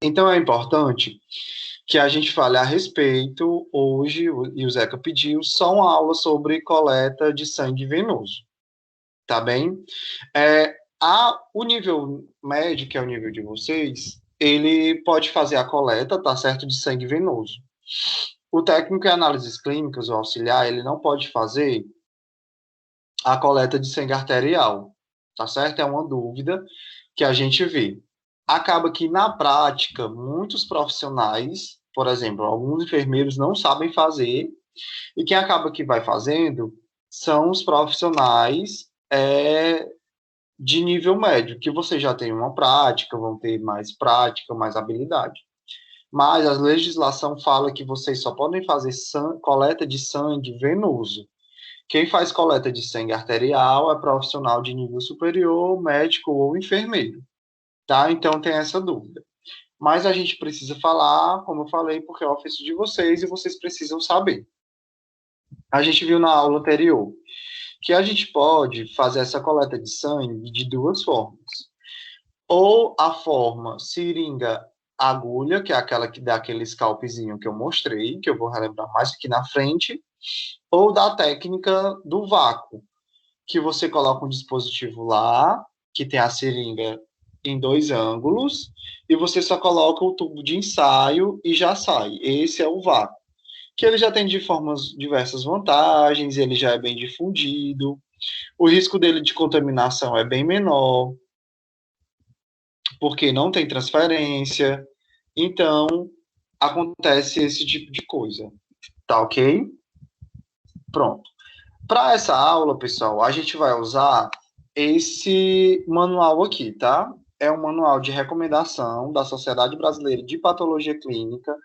Então, é importante que a gente fale a respeito, hoje, e o Zeca pediu, só uma aula sobre coleta de sangue venoso, tá bem? O nível médio, que é o nível de vocês, ele pode fazer a coleta, tá certo, de sangue venoso. O técnico em análises clínicas, o auxiliar, ele não pode fazer a coleta de sangue arterial, tá certo? É uma dúvida que a gente vê. Acaba que, na prática, muitos profissionais, por exemplo, alguns enfermeiros não sabem fazer, e quem acaba que vai fazendo são os profissionais de nível médio, que você já tem uma prática, vão ter mais prática, mais habilidade. Mas a legislação fala que vocês só podem fazer coleta de sangue venoso. Quem faz coleta de sangue arterial é profissional de nível superior, médico ou enfermeiro, tá? Então tem essa dúvida. Mas a gente precisa falar, como eu falei, porque é o ofício de vocês e vocês precisam saber. A gente viu na aula anterior que a gente pode fazer essa coleta de sangue de duas formas. Ou a forma seringa agulha, que é aquela que dá aquele scalpzinho que eu mostrei, que eu vou relembrar mais aqui na frente, ou da técnica do vácuo, que você coloca um dispositivo lá, que tem a seringa em dois ângulos, e você só coloca o tubo de ensaio e já sai. Esse é o vácuo, que ele já tem de formas diversas vantagens, ele já é bem difundido, o risco dele de contaminação é bem menor, porque não tem transferência, então acontece esse tipo de coisa, tá ok? Pronto. Para essa aula, pessoal, a gente vai usar esse manual aqui, tá? É um manual de recomendação da Sociedade Brasileira de Patologia Clínica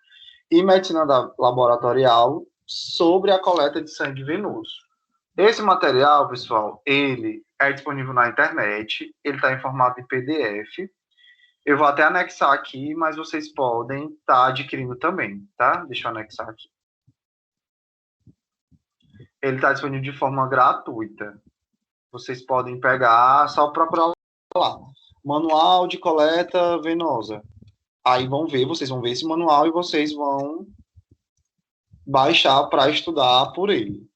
e Medicina Laboratorial sobre a coleta de sangue venoso. Esse material, pessoal, ele é disponível na internet, ele está em formato de PDF. Eu vou até anexar aqui, mas vocês podem estar adquirindo também, tá? Deixa eu anexar aqui. Ele está disponível de forma gratuita. Vocês podem pegar, só procurar lá. Manual de coleta venosa. Aí vocês vão ver esse manual e vocês vão baixar para estudar por ele.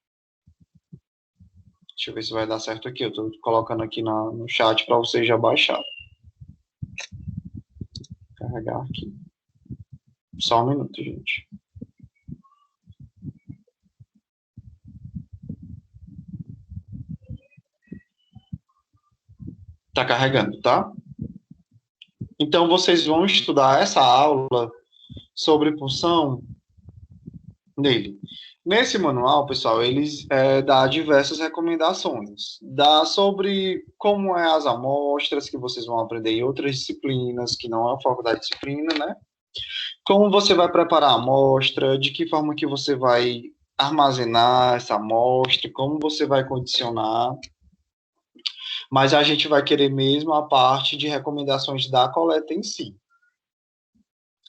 Deixa eu ver se vai dar certo aqui. Eu estou colocando aqui no chat para vocês já baixarem. Carregar aqui. Só um minuto, gente. Tá carregando, tá? Então, vocês vão estudar essa aula sobre punção nele. Nesse manual, pessoal, eles dá diversas recomendações. Dá sobre como é as amostras que vocês vão aprender em outras disciplinas, que não é o foco da disciplina, né? Como você vai preparar a amostra, de que forma que você vai armazenar essa amostra, como você vai condicionar. Mas a gente vai querer mesmo a parte de recomendações da coleta em si.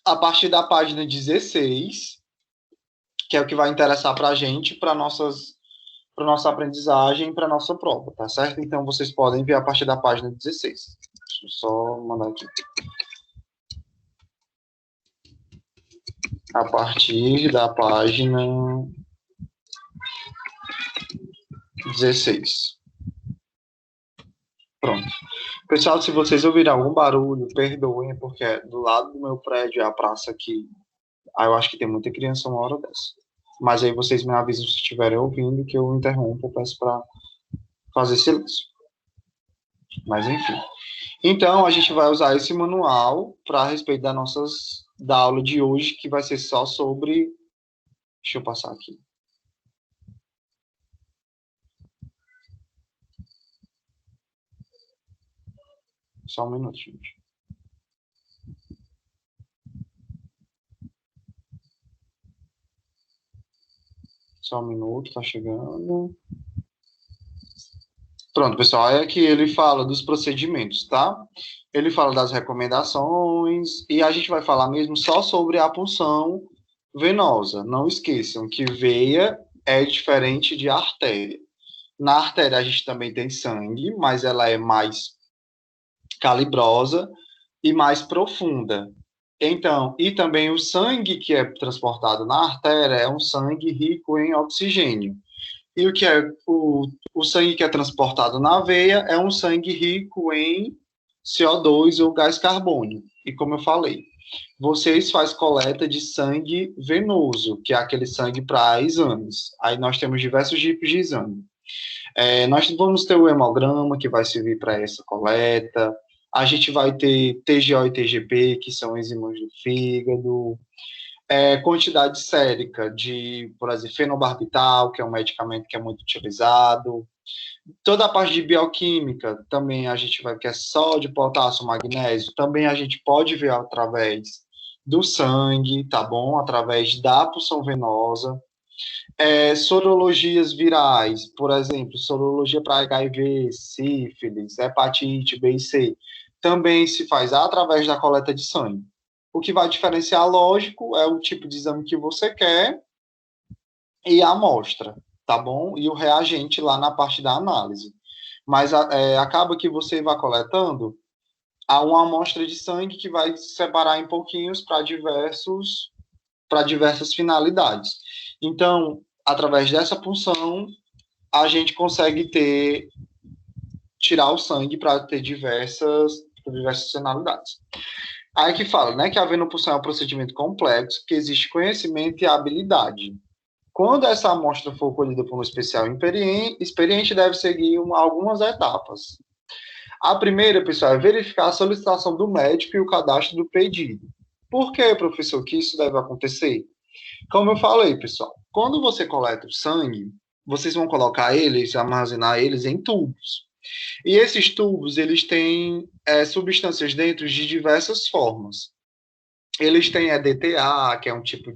A partir da página 16, que é o que vai interessar para a gente, para nossa aprendizagem, para nossa prova, tá certo? Então, vocês podem ver a partir da página 16. Deixa eu só mandar aqui. A partir da página 16. Pronto. Pessoal, se vocês ouvirem algum barulho, perdoem, porque do lado do meu prédio é a praça aqui. Aí eu acho que tem muita criança uma hora dessa. Mas aí vocês me avisam se estiverem ouvindo, que eu interrompo, eu peço para fazer silêncio. Mas enfim. Então, a gente vai usar esse manual para respeito da aula de hoje, que vai ser só sobre. Deixa eu passar aqui. Só um minuto, gente. Só um minuto, tá chegando. Pronto, pessoal, é que ele fala dos procedimentos, tá? Ele fala das recomendações e a gente vai falar mesmo só sobre a punção venosa. Não esqueçam que veia é diferente de artéria. Na artéria a gente também tem sangue, mas ela é mais calibrosa e mais profunda. Então, e também o sangue que é transportado na artéria é um sangue rico em oxigênio. E o que é o sangue que é transportado na veia é um sangue rico em CO2 ou gás carbônico. E como eu falei, vocês fazem coleta de sangue venoso, que é aquele sangue para exames. Aí nós temos diversos tipos de exame. Nós vamos ter o hemograma, que vai servir para essa coleta. A gente vai ter TGO e TGP, que são enzimas do fígado. Quantidade sérica de, por exemplo, fenobarbital, que é um medicamento que é muito utilizado. Toda a parte de bioquímica, também a gente vai, que é sódio, potássio, magnésio, também a gente pode ver através do sangue, tá bom? Através da punção venosa. Sorologias virais, por exemplo, sorologia para HIV, sífilis, hepatite B e C, também se faz através da coleta de sangue. O que vai diferenciar, lógico, é o tipo de exame que você quer e a amostra, tá bom? E o reagente lá na parte da análise. Mas acaba que você vai coletando há uma amostra de sangue que vai separar em pouquinhos para diversas finalidades. Então, através dessa punção, a gente consegue tirar o sangue para ter diversas finalidades. Aí que fala, né, que a venopunção é um procedimento complexo, que existe conhecimento e habilidade. Quando essa amostra for colhida por um especial experiente, deve seguir algumas etapas. A primeira, pessoal, é verificar a solicitação do médico e o cadastro do pedido. Por que, professor, que isso deve acontecer? Como eu falei, pessoal, quando você coleta o sangue, vocês vão colocar eles, armazenar eles em tubos. E esses tubos, eles têm substâncias dentro de diversas formas. Eles têm EDTA, que é um tipo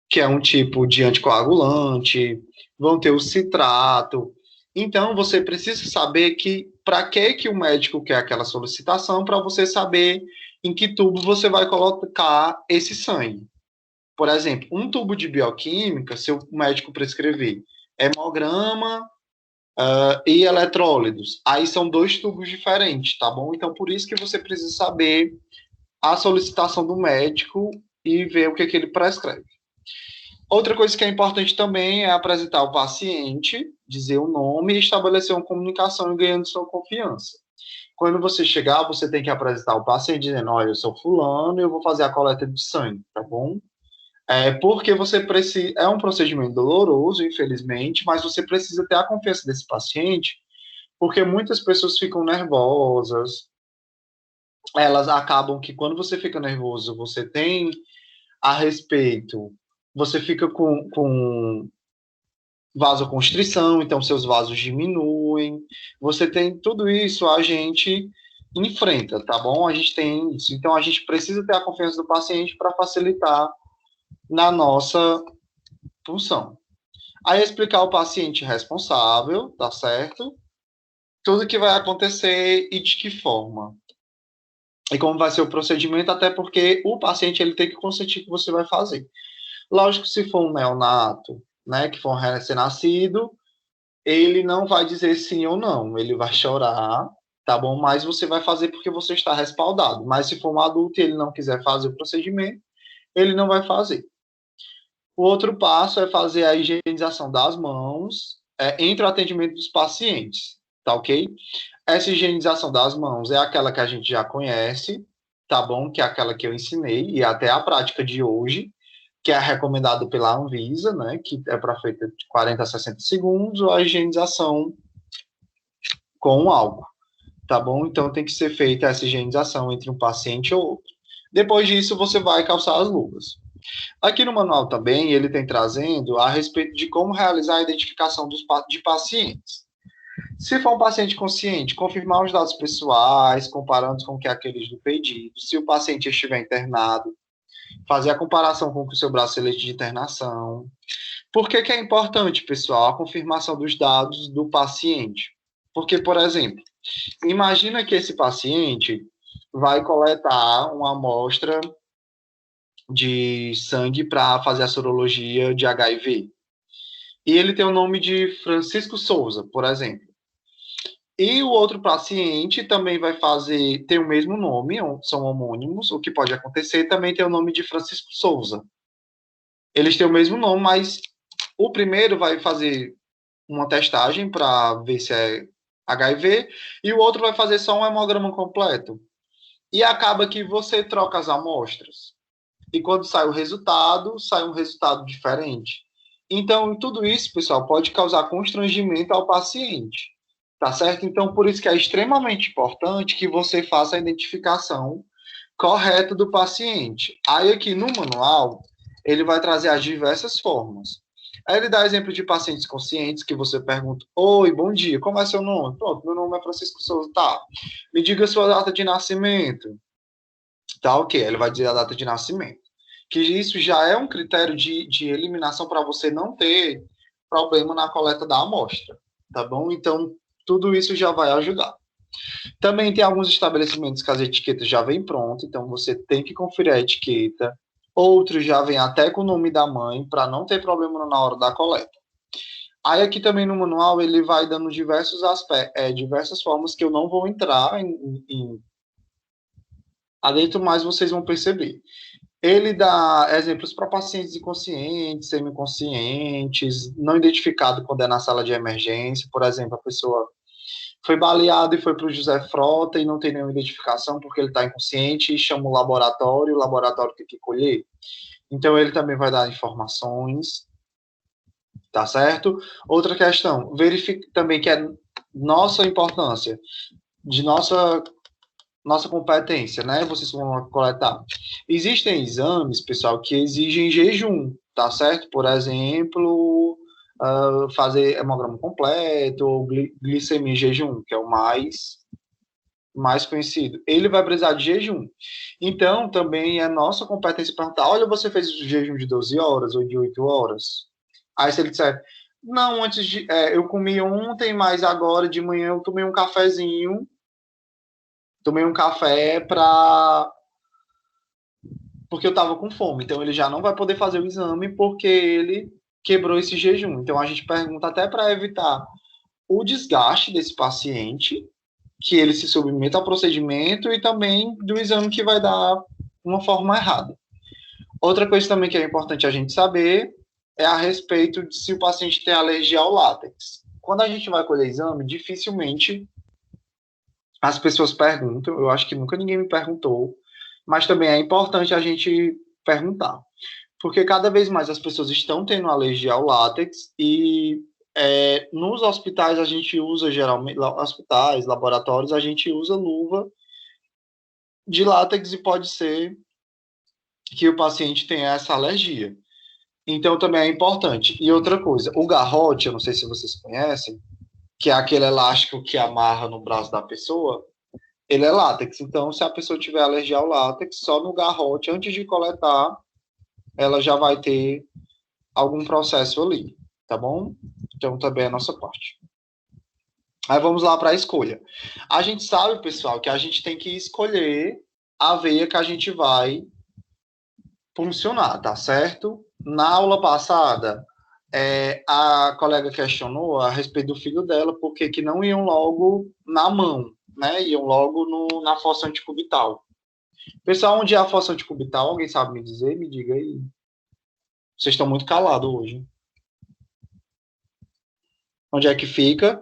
que é um tipo de anticoagulante, vão ter o citrato. Então, você precisa saber que para que o médico quer aquela solicitação, para você saber em que tubo você vai colocar esse sangue. Por exemplo, um tubo de bioquímica, se o médico prescrever hemograma e eletrólitos, aí são dois tubos diferentes, tá bom? Então, por isso que você precisa saber a solicitação do médico e ver o que ele prescreve. Outra coisa que é importante também é apresentar o paciente, dizer o nome e estabelecer uma comunicação ganhando sua confiança. Quando você chegar, você tem que apresentar o paciente dizendo, olha, eu sou fulano e eu vou fazer a coleta de sangue, tá bom? Porque você precisa, é um procedimento doloroso, infelizmente, mas você precisa ter a confiança desse paciente, porque muitas pessoas ficam nervosas, elas acabam que quando você fica nervoso, você tem a respeito, você fica com vasoconstrição, então seus vasos diminuem, você tem tudo isso, a gente enfrenta, tá bom? A gente tem isso, então a gente precisa ter a confiança do paciente para facilitar na nossa função. Aí explicar ao paciente responsável, tá certo? Tudo que vai acontecer e de que forma. E como vai ser o procedimento, até porque o paciente ele tem que consentir que você vai fazer. Lógico que se for um neonato, né, que for um recém-nascido, ele não vai dizer sim ou não, ele vai chorar, tá bom? Mas você vai fazer porque você está respaldado. Mas se for um adulto e ele não quiser fazer o procedimento, ele não vai fazer. O outro passo é fazer a higienização das mãos entre o atendimento dos pacientes, tá ok? Essa higienização das mãos é aquela que a gente já conhece, tá bom? Que é aquela que eu ensinei, e até a prática de hoje, que é recomendado pela Anvisa, né? Que é para feita de 40 a 60 segundos, ou a higienização com álcool, tá bom? Então tem que ser feita essa higienização entre um paciente e outro. Depois disso, você vai calçar as luvas. Aqui no manual também, ele tem trazendo a respeito de como realizar a identificação de pacientes. Se for um paciente consciente, confirmar os dados pessoais, comparando com o que é aqueles do pedido. Se o paciente estiver internado, fazer a comparação com o seu bracelete de internação. Por que que é importante, pessoal, a confirmação dos dados do paciente? Porque, por exemplo, imagina que esse paciente vai coletar uma amostra de sangue para fazer a sorologia de HIV. E ele tem o nome de Francisco Souza, por exemplo. E o outro paciente também vai fazer, tem o mesmo nome, são homônimos, o que pode acontecer, também tem o nome de Francisco Souza. Eles têm o mesmo nome, mas o primeiro vai fazer uma testagem para ver se é HIV, e o outro vai fazer só um hemograma completo. E acaba que você troca as amostras. E quando sai um resultado diferente. Então, tudo isso, pessoal, pode causar constrangimento ao paciente. Tá certo? Então, por isso que é extremamente importante que você faça a identificação correta do paciente. Aí, aqui no manual, ele vai trazer as diversas formas. Aí ele dá exemplo de pacientes conscientes que você pergunta: Oi, bom dia, como é seu nome? Pronto, meu nome é Francisco Souza. Tá. Me diga a sua data de nascimento. Tá, ok. Ele vai dizer a data de nascimento. Que isso já é um critério de eliminação para você não ter problema na coleta da amostra. Tá bom? Então, tudo isso já vai ajudar. Também tem alguns estabelecimentos que as etiquetas já vêm prontas, então você tem que conferir a etiqueta. Outros já vêm até com o nome da mãe, para não ter problema na hora da coleta. Aí aqui também no manual ele vai dando diversos aspectos, diversas formas que eu não vou entrar em adentro, mas vocês vão perceber. Ele dá exemplos para pacientes inconscientes, semiconscientes, não identificado quando é na sala de emergência. Por exemplo, a pessoa foi baleado e foi para o José Frota e não tem nenhuma identificação porque ele está inconsciente e chama o laboratório tem que colher. Então, ele também vai dar informações, tá certo? Outra questão, verifique também que é nossa importância, de nossa competência, né? Vocês vão coletar. Existem exames, pessoal, que exigem jejum, tá certo? Por exemplo, fazer hemograma completo ou glicemia em jejum, que é o mais conhecido. Ele vai precisar de jejum. Então, também é nossa competência perguntar: olha, você fez o jejum de 12 horas ou de 8 horas? Aí, se ele disser: não, eu comi ontem, mas agora de manhã eu tomei um cafezinho. Tomei um café porque eu estava com fome. Então, ele já não vai poder fazer o exame porque ele quebrou esse jejum. Então, a gente pergunta até para evitar o desgaste desse paciente, que ele se submeta ao procedimento e também do exame que vai dar uma forma errada. Outra coisa também que é importante a gente saber é a respeito de se o paciente tem alergia ao látex. Quando a gente vai colher exame, dificilmente as pessoas perguntam, eu acho que nunca ninguém me perguntou, mas também é importante a gente perguntar, porque cada vez mais as pessoas estão tendo alergia ao látex e nos hospitais a gente usa geralmente, hospitais, laboratórios, a gente usa luva de látex e pode ser que o paciente tenha essa alergia. Então também é importante. E outra coisa, o garrote, eu não sei se vocês conhecem, que é aquele elástico que amarra no braço da pessoa, ele é látex. Então, se a pessoa tiver alergia ao látex, só no garrote, antes de coletar, ela já vai ter algum processo ali, tá bom? Então, também é a nossa parte. Aí vamos lá para a escolha. A gente sabe, pessoal, que a gente tem que escolher a veia que a gente vai funcionar, tá certo? Na aula passada, a colega questionou a respeito do filho dela, porque que não iam logo na mão, né? Iam logo na fossa anticubital. Pessoal, onde é a fossa anticubital? Alguém sabe me dizer? Me diga aí. Vocês estão muito calados hoje. Onde é que fica?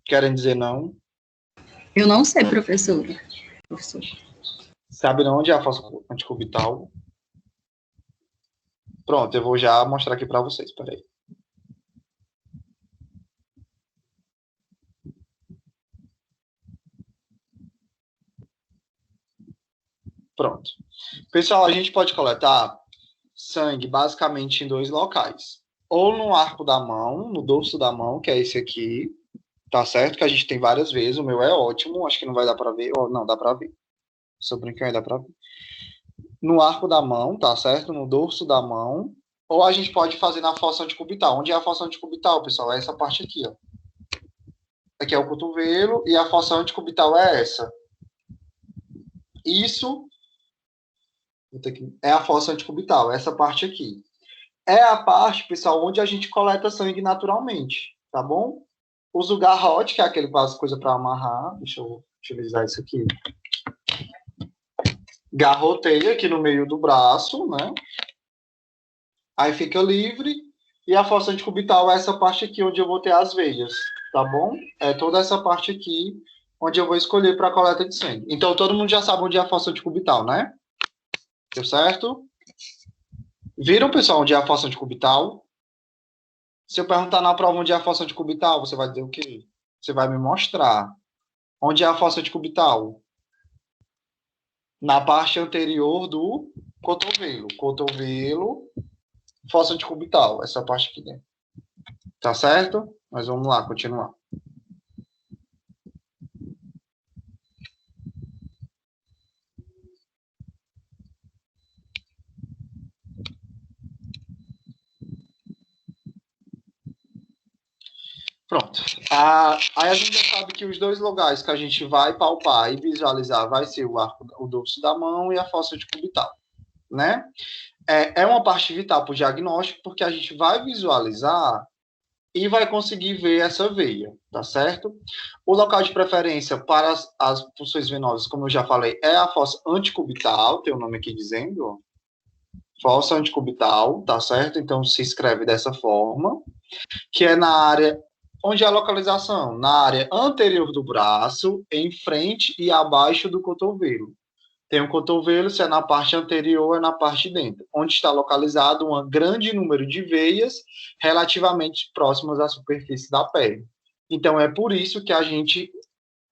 Querem dizer não? Eu não sei, professor. Sabe não onde é a fossa anticubital? Pronto, eu vou já mostrar aqui para vocês. Peraí. Pronto. Pessoal, a gente pode coletar sangue basicamente em dois locais. Ou no arco da mão, no dorso da mão, que é esse aqui, tá certo? Que a gente tem várias vezes. O meu é ótimo, acho que não vai dar para ver. Não, dá para ver. Sou brincando, dá para ver. No arco da mão, tá certo? No dorso da mão. Ou a gente pode fazer na fossa anticubital. Onde é a fossa anticubital, pessoal? É essa parte aqui, ó. Aqui é o cotovelo e a fossa anticubital é essa. Isso é a fossa anticubital, essa parte aqui. é a parte, pessoal, onde a gente coleta sangue naturalmente, tá bom? Usa o garrote, que é aquele coisa para amarrar. Deixa eu utilizar isso aqui. Garroteia aqui no meio do braço, né? Aí fica livre. E a fossa anticubital é essa parte aqui onde eu vou ter as veias, tá bom? É toda essa parte aqui onde eu vou escolher para a coleta de sangue. Então, todo mundo já sabe onde é a fossa anticubital, né? Deu certo? Viram, pessoal, onde é a fossa anticubital? Se eu perguntar na prova onde é a fossa anticubital, você vai dizer o quê? Você vai me mostrar. Onde é a fossa anticubital? Na parte anterior do cotovelo. Cotovelo, fossa anticubital. Essa parte aqui dentro. Tá certo? Mas vamos lá, continuar. Pronto. Aí a gente já sabe que os dois lugares que a gente vai palpar e visualizar vai ser o dorso da mão e a fossa anticubital, né? É uma parte vital para o diagnóstico, porque a gente vai visualizar e vai conseguir ver essa veia, tá certo? O local de preferência para as funções venosas, como eu já falei, é a fossa anticubital, tem o nome aqui dizendo, ó. Fossa anticubital, tá certo? Então se escreve dessa forma, que é na área. Onde é a localização? Na área anterior do braço, em frente e abaixo do cotovelo. Tem o cotovelo, se é na parte anterior, é na parte de dentro, onde está localizado um grande número de veias relativamente próximas à superfície da pele. Então, é por isso que a gente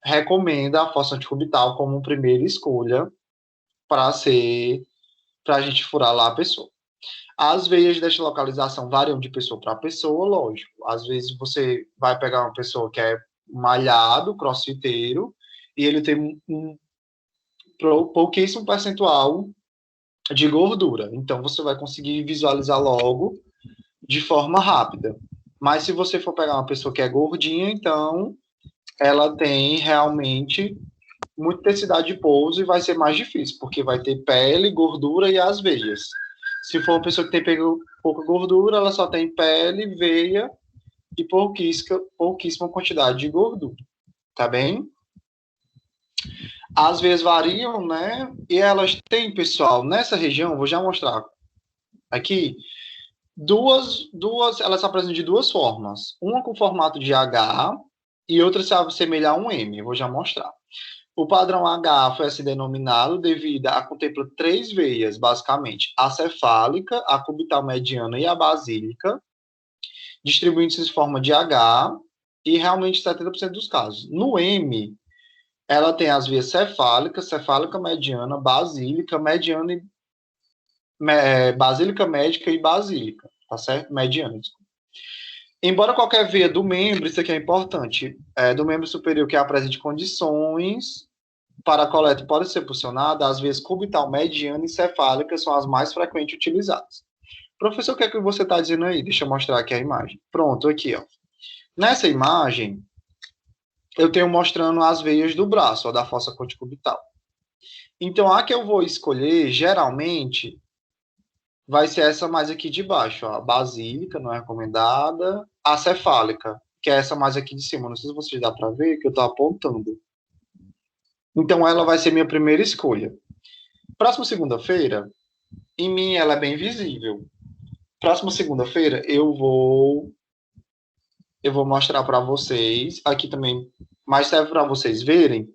recomenda a fossa anticubital como primeira escolha para a gente furar lá a pessoa. As veias desta localização variam de pessoa para pessoa, lógico. Às vezes você vai pegar uma pessoa que é malhado, crossfiteiro, e ele tem um pouquíssimo percentual de gordura. Então você vai conseguir visualizar logo de forma rápida. Mas se você for pegar uma pessoa que é gordinha, então ela tem realmente muita densidade de pouso e vai ser mais difícil, porque vai ter pele, gordura e as veias. Se for uma pessoa que tem pouca gordura, ela só tem pele, veia e pouquíssima quantidade de gordura. Tá bem? As veias variam, né? E elas têm, pessoal, nessa região, vou já mostrar aqui, elas se apresentam de duas formas. Uma com formato de H e outra se assemelha a um M. Eu vou já mostrar. O padrão H foi assim denominado devido a contempla três veias, basicamente, a cefálica, a cubital mediana e a basílica, distribuindo-se em forma de H, e realmente 70% dos casos. No M, ela tem as vias cefálica, cefálica mediana, mediana e basílica médica e basílica, tá certo? Mediana, desculpa. Embora qualquer veia do membro, isso aqui é importante, do membro superior que apresente condições para a coleta pode ser posicionada, as veias cubital mediana e cefálica são as mais frequentes utilizadas. Professor, o que é que você está dizendo aí? Deixa eu mostrar aqui a imagem. Pronto, aqui, ó. Nessa imagem, eu tenho mostrando as veias do braço, ó, da fossa conticubital. Então, a que eu vou escolher, geralmente, vai ser essa mais aqui de baixo, ó, a basílica, não é recomendada, a cefálica, que é essa mais aqui de cima. Não sei se vocês dá para ver, que eu estou apontando. Então, ela vai ser minha primeira escolha. Próxima segunda-feira, em mim ela é bem visível. Próxima segunda-feira, eu vou mostrar para vocês, aqui também, mas serve para vocês verem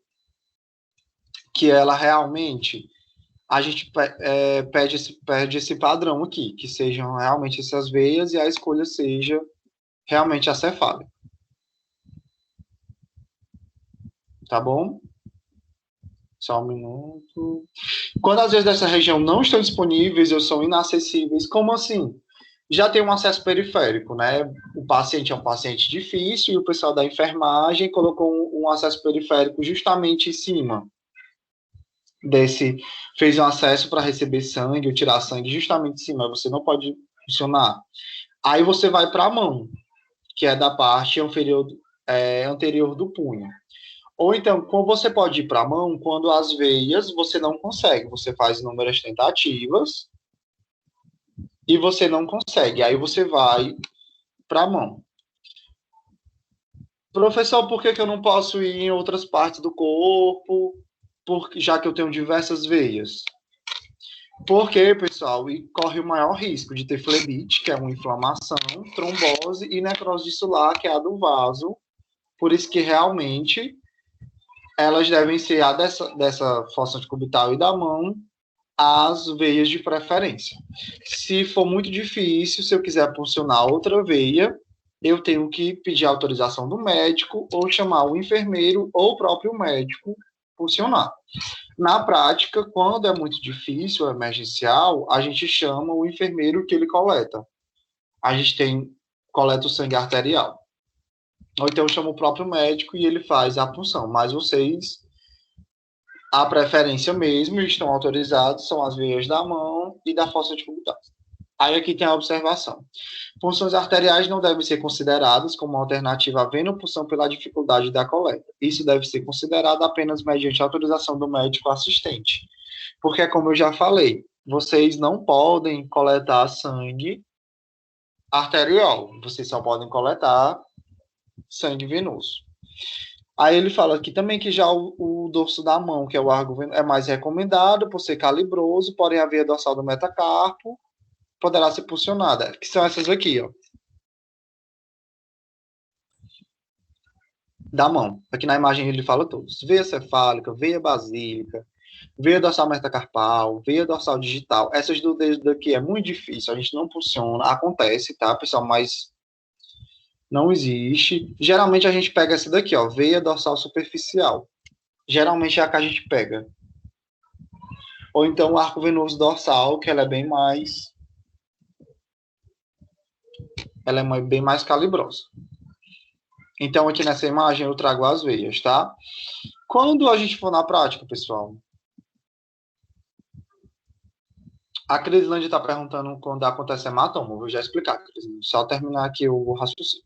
que ela realmente, a gente pede esse padrão aqui, que sejam realmente essas veias e a escolha seja realmente a cefálica. Tá bom? Só um minuto. Quando as vezes dessa região não estão disponíveis ou são inacessíveis, como assim? Já tem um acesso periférico, né? O paciente é um paciente difícil e o pessoal da enfermagem colocou um acesso periférico justamente em cima fez um acesso para receber sangue ou tirar sangue justamente em cima, você não pode funcionar. Aí você vai para a mão, que é da parte anterior do punho. Ou então, como você pode ir para a mão, quando as veias você não consegue, você faz inúmeras tentativas, e você não consegue. Aí você vai para a mão. Professor, por que eu não posso ir em outras partes do corpo, já que eu tenho diversas veias? Porque, pessoal, e corre o maior risco de ter flebite, que é uma inflamação, trombose e necrose tissular, que é a do vaso. Por isso que realmente elas devem ser a dessa fossa cubital e da mão, as veias de preferência. Se for muito difícil, se eu quiser puncionar outra veia, eu tenho que pedir autorização do médico ou chamar o enfermeiro ou o próprio médico funcionar. Na prática, quando é muito difícil, emergencial, a gente chama o enfermeiro que ele coleta. A gente coleta o sangue arterial. Ou então chama o próprio médico e ele faz a punção. Mas vocês, a preferência mesmo, estão autorizados, são as veias da mão e da fossa cubital. Aí aqui tem a observação. Punções arteriais não devem ser consideradas como alternativa à venopunção pela dificuldade da coleta. Isso deve ser considerado apenas mediante autorização do médico assistente. Porque, como eu já falei, vocês não podem coletar sangue arterial, vocês só podem coletar sangue venoso. Aí ele fala aqui também que já o dorso da mão, que é o arco venoso, é mais recomendado por ser calibroso, porém a veia dorsal do metacarpo poderá ser puncionada, que são essas aqui, ó. Da mão. Aqui na imagem ele fala todos. Veia cefálica, veia basílica, veia dorsal metacarpal, veia dorsal digital. Essas do dedo daqui é muito difícil, a gente não funciona. Acontece, tá, pessoal? Mas não existe. Geralmente a gente pega essa daqui, ó, veia dorsal superficial. Geralmente é a que a gente pega. Ou então o arco venoso dorsal, que ela é bem mais calibrosa. Então, aqui nessa imagem eu trago as veias, tá? Quando a gente for na prática, pessoal, a Crislândia está perguntando quando acontece hematoma. Eu vou já explicar, Crislândia. Só terminar aqui o raciocínio.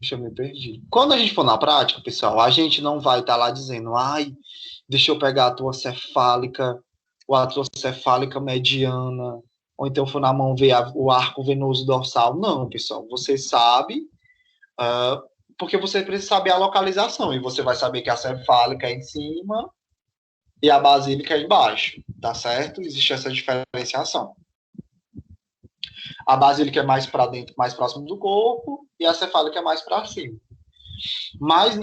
Deixa eu me perder. Quando a gente for na prática, pessoal, a gente não vai estar lá dizendo, ai, deixa eu pegar a tua cefálica, ou a tua cefálica mediana, ou então for na mão ver o arco venoso dorsal. Não, pessoal, você sabe, porque você precisa saber a localização, e você vai saber que a cefálica é em cima e a basílica é embaixo, tá certo? Existe essa diferenciação. A basílica é mais para dentro, mais próximo do corpo, e a cefálica é mais para cima. Mas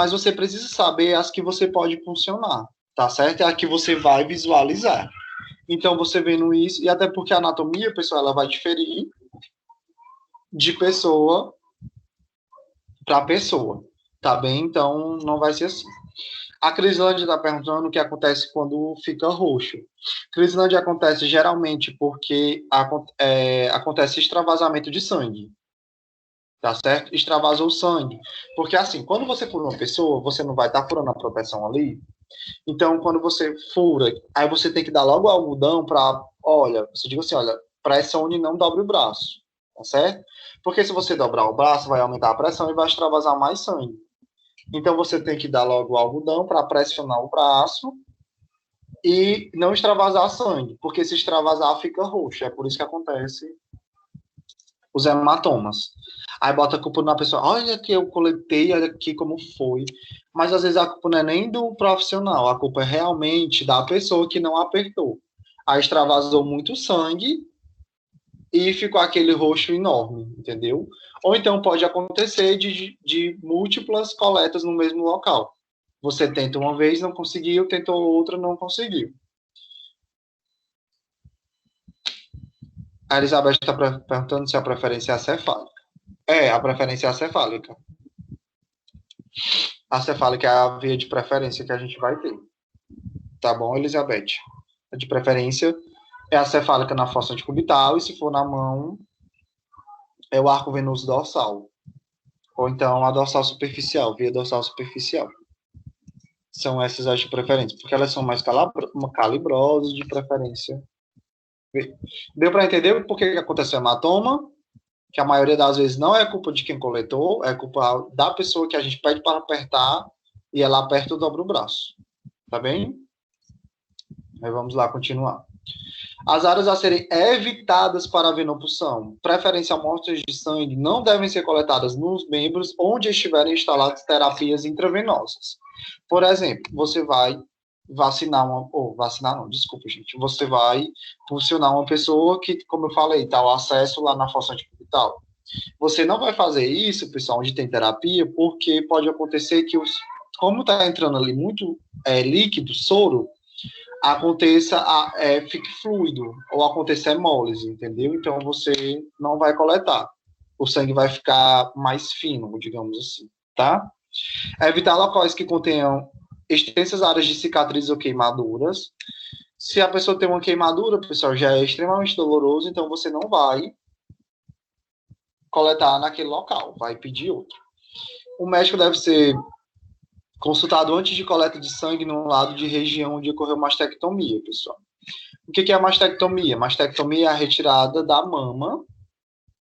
você precisa saber as que você pode funcionar, tá certo? É a que você vai visualizar. Então, você vendo isso, e até porque a anatomia, pessoal, ela vai diferir de pessoa para pessoa, tá bem? Então, não vai ser assim. A Crislândia está perguntando o que acontece quando fica roxo. Crislândia acontece geralmente porque acontece extravasamento de sangue. Tá certo? Extravasou o sangue. Porque assim, quando você fura uma pessoa, você não vai estar furando a proteção ali. Então, quando você fura, aí você tem que dar logo o algodão para, olha, você diz assim, olha, pressione e não dobre o braço. Tá certo? Porque se você dobrar o braço, vai aumentar a pressão e vai extravasar mais sangue. Então, você tem que dar logo o algodão para pressionar o braço e não extravasar sangue, porque se extravasar fica roxo. É por isso que acontece os hematomas. Aí bota a culpa na pessoa, olha que eu coletei, olha aqui como foi. Mas às vezes a culpa não é nem do profissional, a culpa é realmente da pessoa que não apertou. Aí extravasou muito sangue e ficou aquele roxo enorme, entendeu? Ou então pode acontecer de múltiplas coletas no mesmo local. Você tenta uma vez, não conseguiu, tentou outra, não conseguiu. A Elizabeth está perguntando se a preferência é acefálica. A preferência é acefálica. A cefálica é a via de preferência que a gente vai ter. Tá bom, Elizabeth? A de preferência é a cefálica na fossa cubital e se for na mão, é o arco venoso dorsal. Ou então a dorsal superficial, via dorsal superficial. São essas as de preferência, porque elas são mais calibrosas de preferência. Deu para entender por que aconteceu hematoma? Que a maioria das vezes não é culpa de quem coletou, é culpa da pessoa que a gente pede para apertar e ela aperta e dobra o braço. Tá bem? Aí vamos lá continuar. As áreas a serem evitadas para a venopunção, preferência amostras de sangue, não devem ser coletadas nos membros onde estiverem instaladas terapias intravenosas. Por exemplo, você vai vacinar vacinar não, desculpa, gente. Você vai funcionar uma pessoa que, como eu falei, tá o acesso lá na fossa anticubital. Você não vai fazer isso, pessoal, onde tem terapia, porque pode acontecer que como está entrando ali muito líquido, soro, fique fluido, ou aconteça hemólise, entendeu? Então você não vai coletar. O sangue vai ficar mais fino, digamos assim, tá? Evitar locais que contenham extensas áreas de cicatrizes ou queimaduras. Se a pessoa tem uma queimadura, pessoal, já é extremamente doloroso, então você não vai coletar naquele local, vai pedir outro. O médico deve ser consultado antes de coleta de sangue no lado de região onde ocorreu mastectomia, pessoal. O que é a mastectomia? Mastectomia é a retirada da mama,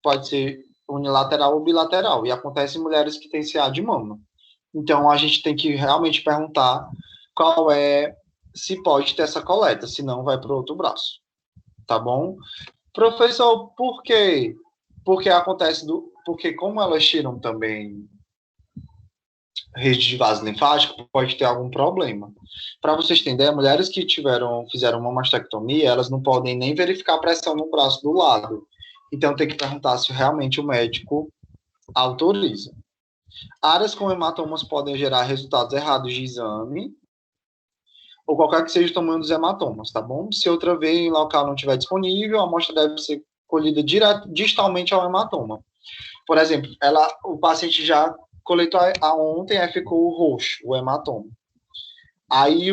pode ser unilateral ou bilateral, e acontece em mulheres que têm CA de mama. Então, a gente tem que realmente perguntar se pode ter essa coleta, senão vai para o outro braço, tá bom? Professor, por quê? Porque como elas tiram também rede de vaso linfático, pode ter algum problema. Para vocês terem ideia, mulheres que fizeram uma mastectomia, elas não podem nem verificar a pressão no braço do lado. Então, tem que perguntar se realmente o médico autoriza. Áreas com hematomas podem gerar resultados errados de exame, ou qualquer que seja o tamanho dos hematomas, tá bom? Se outra veia em local não estiver disponível, a amostra deve ser colhida distalmente ao hematoma. Por exemplo, o paciente já coletou ontem, aí ficou roxo, o hematoma. Aí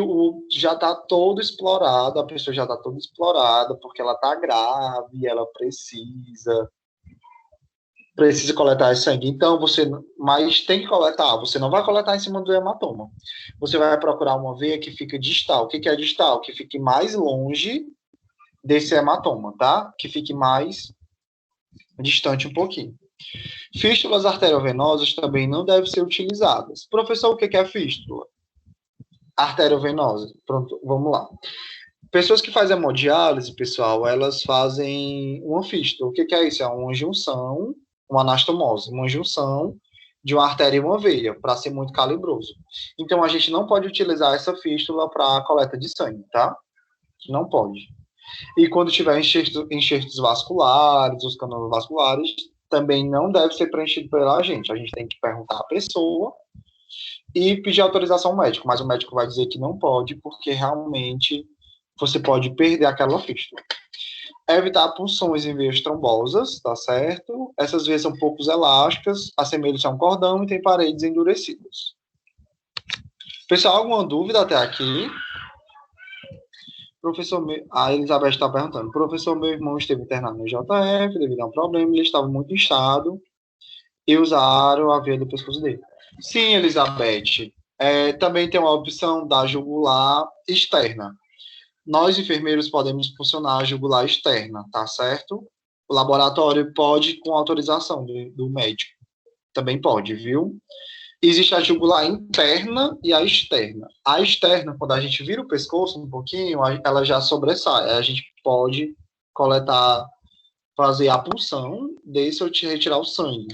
já está todo explorado, a pessoa já está toda explorada, porque ela está grave, ela precisa coletar esse sangue. Então, mas tem que coletar, você não vai coletar em cima do hematoma. Você vai procurar uma veia que fica distal. O que é distal? Que fique mais longe desse hematoma, tá? Que fique mais distante um pouquinho. Fístulas arteriovenosas também não devem ser utilizadas. Professor, o que é fístula? Arteriovenosa. Pronto, vamos lá. Pessoas que fazem hemodiálise, pessoal, elas fazem uma fístula. O que é isso? É uma junção, uma anastomose, uma junção de uma artéria e uma veia, para ser muito calibroso. Então, a gente não pode utilizar essa fístula para coleta de sangue, tá? Não pode. E quando tiver enxertos vasculares, os canos vasculares, também não deve ser preenchido pela gente. A gente tem que perguntar à pessoa e pedir autorização ao médico, mas o médico vai dizer que não pode, porque realmente você pode perder aquela fístula. Evitar punções em veias trombosas, tá certo? Essas veias são pouco elásticas, assemelham-se a um cordão e têm paredes endurecidas. Pessoal, alguma dúvida até aqui? A Elizabeth está perguntando. Professor, meu irmão esteve internado no JF devido a um problema, ele estava muito inchado e usaram a veia do pescoço dele. Sim, Elizabeth. Também tem uma opção da jugular externa. Nós, enfermeiros, podemos funcionar a jugular externa, tá certo? O laboratório pode, com autorização do médico. Também pode, viu? Existe a jugular interna e a externa. A externa, quando a gente vira o pescoço um pouquinho, ela já sobressai. A gente pode coletar, fazer a punção, desse ou te retirar o sangue.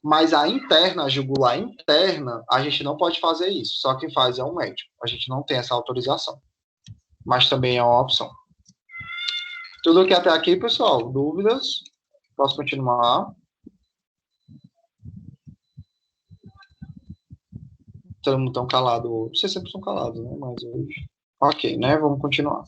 Mas a interna, a jugular interna, a gente não pode fazer isso. Só quem faz é o médico. A gente não tem essa autorização. Mas também é uma opção. Tudo aqui até aqui, pessoal? Dúvidas? Posso continuar? Todo mundo tão calado hoje. Vocês sempre são calados, né? Mas hoje... Ok, né? Vamos continuar.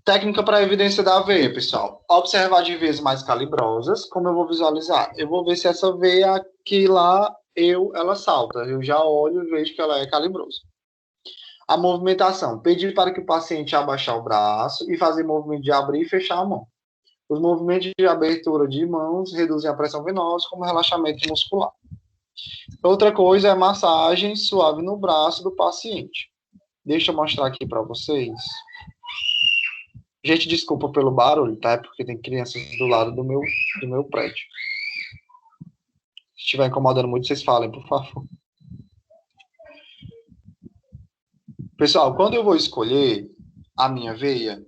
Técnica para evidência da veia, pessoal. Observar de veias mais calibrosas. Como eu vou visualizar? Eu vou ver se essa veia aqui lá, ela salta. Eu já olho e vejo que ela é calibrosa. A movimentação. Pedir para que o paciente abaixar o braço e fazer movimento de abrir e fechar a mão. Os movimentos de abertura de mãos reduzem a pressão venosa, como relaxamento muscular. Outra coisa é massagem suave no braço do paciente. Deixa eu mostrar aqui para vocês. Gente, desculpa pelo barulho, tá? É porque tem crianças do lado do meu prédio. Se estiver incomodando muito, vocês falem, por favor. Pessoal, quando eu vou escolher a minha veia,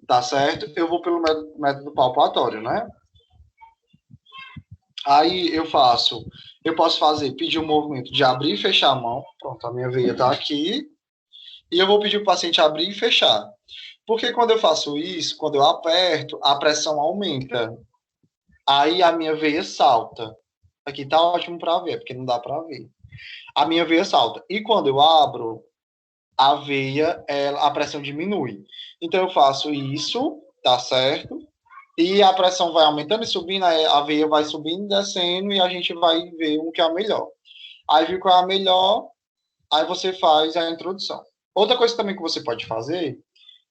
tá certo? Eu vou pelo método palpatório, né? Aí eu posso pedir um movimento de abrir e fechar a mão. Pronto, a minha veia tá aqui. E eu vou pedir o paciente abrir e fechar. Porque quando eu faço isso, quando eu aperto, a pressão aumenta. Aí a minha veia salta. Aqui tá ótimo para ver, porque não dá para ver. A minha veia salta. E quando eu abro, a veia, a pressão diminui. Então eu faço isso, tá certo? E a pressão vai aumentando e subindo, a veia vai subindo e descendo, e a gente vai ver o que é a melhor. Aí viu qual é a melhor, aí você faz a introdução. Outra coisa também que você pode fazer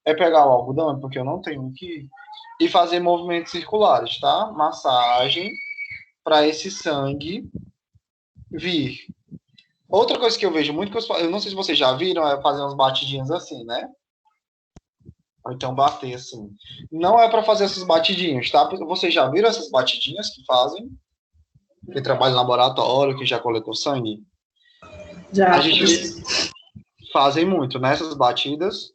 é pegar o algodão, porque eu não tenho aqui, e fazer movimentos circulares, tá? Massagem para esse sangue vir. Outra coisa que eu vejo muito, eu não sei se vocês já viram, é fazer umas batidinhas assim, né? Ou então bater assim. Não é para fazer essas batidinhas, tá? Vocês já viram essas batidinhas que fazem? Que trabalham no laboratório, que já coletou sangue? Já, A gente fazem muito nessas batidas.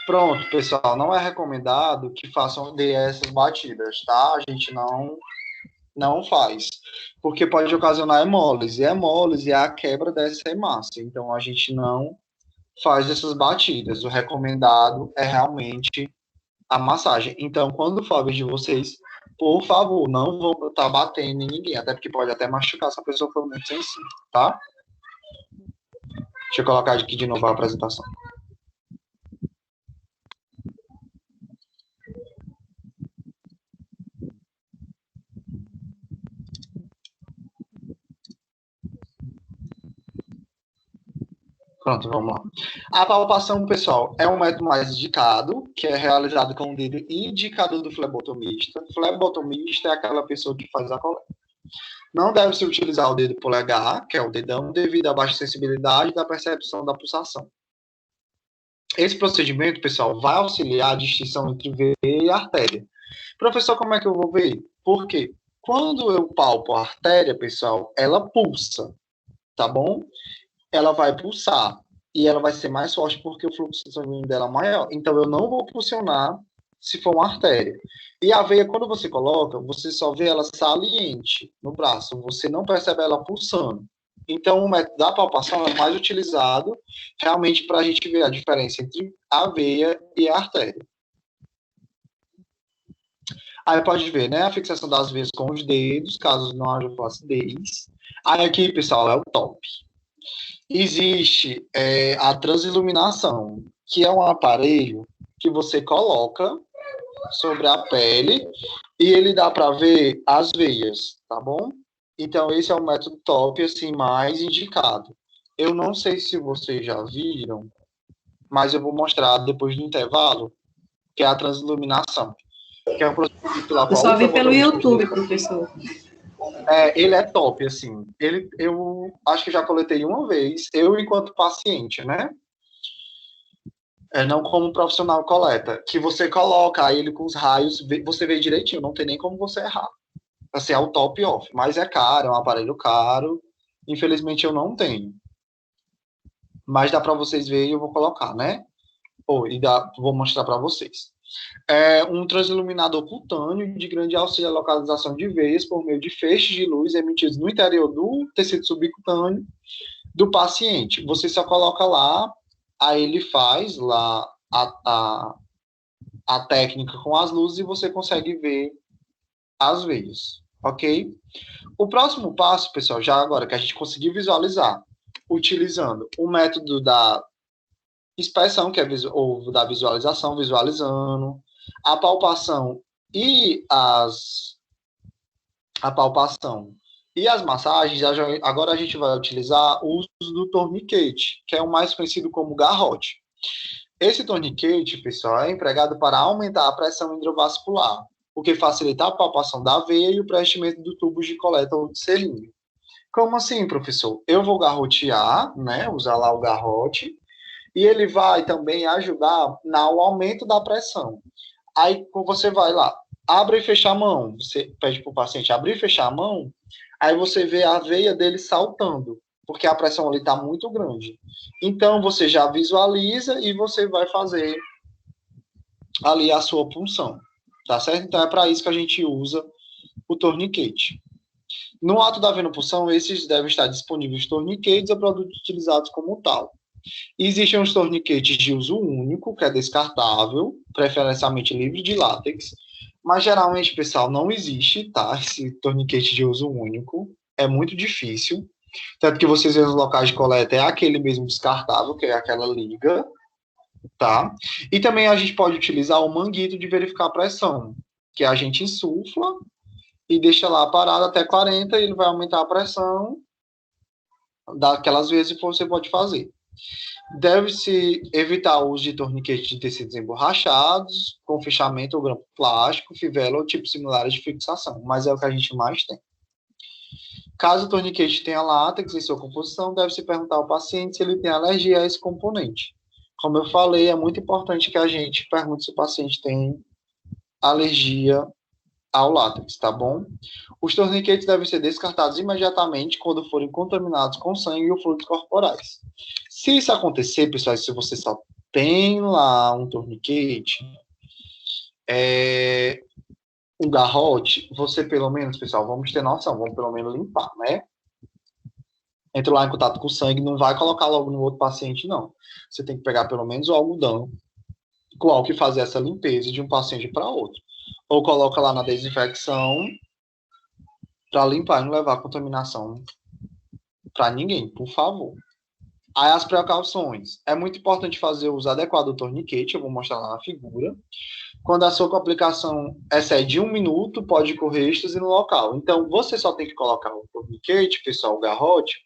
Pronto, pessoal, não é recomendado que façam essas batidas, tá? A gente não faz, porque pode ocasionar hemólise. Hemólise é a quebra dessa hemácia. Então a gente não faz essas batidas. O recomendado é realmente a massagem. Então, quando for a vez de vocês, por favor, não vão estar batendo em ninguém, até porque pode até machucar se a pessoa for muito sensível, tá? Deixa eu colocar aqui de novo a apresentação. Pronto, vamos lá. A palpação, pessoal, é um método mais indicado, que é realizado com o dedo indicador do flebotomista. Flebotomista é aquela pessoa que faz a coleta. Não deve-se utilizar o dedo polegar, que é o dedão, devido à baixa sensibilidade da percepção da pulsação. Esse procedimento, pessoal, vai auxiliar a distinção entre veia e artéria. Professor, como é que eu vou ver? Por quê? Quando eu palpo a artéria, pessoal, ela pulsa, tá bom? Ela vai pulsar e ela vai ser mais forte porque o fluxo sanguíneo dela é maior. Então, eu não vou pulsionar se for uma artéria. E a veia, quando você coloca, você só vê ela saliente no braço, você não percebe ela pulsando. Então, o método da palpação é mais utilizado realmente para a gente ver a diferença entre a veia e a artéria. Aí pode ver, né, a fixação das veias com os dedos, caso não haja flacidez. Aí aqui, pessoal, é o top. Existe a transiluminação, que é um aparelho que você coloca sobre a pele e ele dá para ver as veias, tá bom? Então, esse é o método top, assim, mais indicado. Eu não sei se vocês já viram, mas eu vou mostrar depois do intervalo, que é a transiluminação. Que é um procedimento pela eu qual só vi pelo YouTube, professor. Ele é top, assim. Eu acho que já coletei uma vez, eu enquanto paciente, né? Não como profissional coleta, que você coloca aí ele com os raios, você vê direitinho, não tem nem como você errar. Assim, é o top off, mas é caro, é um aparelho caro. Infelizmente eu não tenho. Mas dá para vocês verem, eu vou colocar, né? Vou mostrar para vocês. É um transiluminador cutâneo de grande auxílio à localização de veias por meio de feixes de luz emitidos no interior do tecido subcutâneo do paciente. Você só coloca lá, aí ele faz lá a técnica com as luzes e você consegue ver as veias, ok? O próximo passo, pessoal, já agora que a gente conseguiu visualizar, utilizando o método da inspeção, que é ou da visualização, visualizando, a palpação e a palpação e as massagens, agora a gente vai utilizar o uso do torniquete, que é o mais conhecido como garrote. Esse torniquete, pessoal, é empregado para aumentar a pressão hidrovascular, o que facilita a palpação da veia e o preenchimento do tubo de coleta ou de seringa. Como assim, professor? Eu vou garrotear, né, usar lá o garrote, e ele vai também ajudar no aumento da pressão. Aí você vai lá, abre e fecha a mão, você pede para o paciente abrir e fechar a mão, aí você vê a veia dele saltando, porque a pressão ali está muito grande. Então, você já visualiza e você vai fazer ali a sua punção, tá certo? Então, é para isso que a gente usa o torniquete. No ato da venopunção, esses devem estar disponíveis torniquetes ou produtos utilizados como tal. Existem os torniquetes de uso único, que é descartável, preferencialmente livre de látex, mas geralmente, pessoal, não existe, tá? Esse torniquete de uso único é muito difícil. Tanto que vocês veem nos locais de coleta é aquele mesmo descartável, que é aquela liga, tá? E também a gente pode utilizar o manguito de verificar a pressão, que a gente insufla e deixa lá parado até 40 e ele vai aumentar a pressão daquelas vezes que você pode fazer. Deve-se evitar o uso de torniquetes de tecidos emborrachados, com fechamento ou grampo plástico, fivela ou tipos similares de fixação, mas é o que a gente mais tem. Caso o torniquete tenha látex em sua composição, deve-se perguntar ao paciente se ele tem alergia a esse componente. Como eu falei, é muito importante que a gente pergunte se o paciente tem alergia ao látex, tá bom? Os torniquetes devem ser descartados imediatamente quando forem contaminados com sangue ou fluidos corporais. Se isso acontecer, pessoal, se você só tem lá um torniquete, um garrote, você pelo menos, pessoal, vamos ter noção, vamos pelo menos limpar, né? Entra lá em contato com o sangue, não vai colocar logo no outro paciente, não. Você tem que pegar pelo menos o algodão com álcool e fazer essa limpeza de um paciente para outro. Ou coloca lá na desinfecção para limpar e não levar contaminação para ninguém, por favor. Aí as precauções. É muito importante fazer o uso adequado do torniquete, eu vou mostrar lá na figura. Quando a sua aplicação excede 1 minuto, pode correr êxtase no local. Então, você só tem que colocar o torniquete, pessoal, o garrote,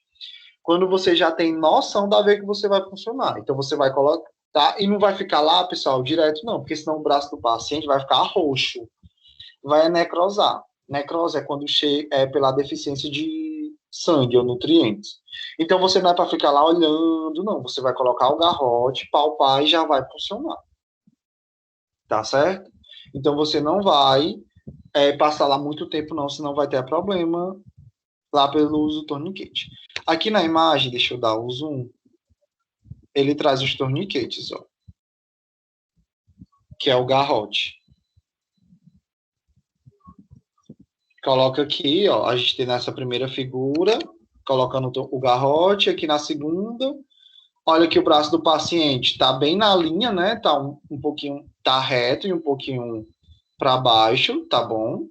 quando você já tem noção da vez que você vai funcionar. Então, você vai colocar, e não vai ficar lá, pessoal, direto não, porque senão o braço do paciente vai ficar roxo, vai necrosar. Necrose é quando é pela deficiência de sangue ou nutrientes. Então, você não é para ficar lá olhando, não. Você vai colocar o garrote, palpar e já vai funcionar. Tá certo? Então, você não vai passar lá muito tempo, não, senão vai ter problema lá pelo uso do torniquete. Aqui na imagem, deixa eu dar o zoom, ele traz os torniquetes, ó, que é o garrote. Coloca aqui, ó, a gente tem nessa primeira figura, colocando o garrote, aqui na segunda, olha que o braço do paciente está bem na linha, né? Tá um pouquinho, tá reto e um pouquinho para baixo, tá bom?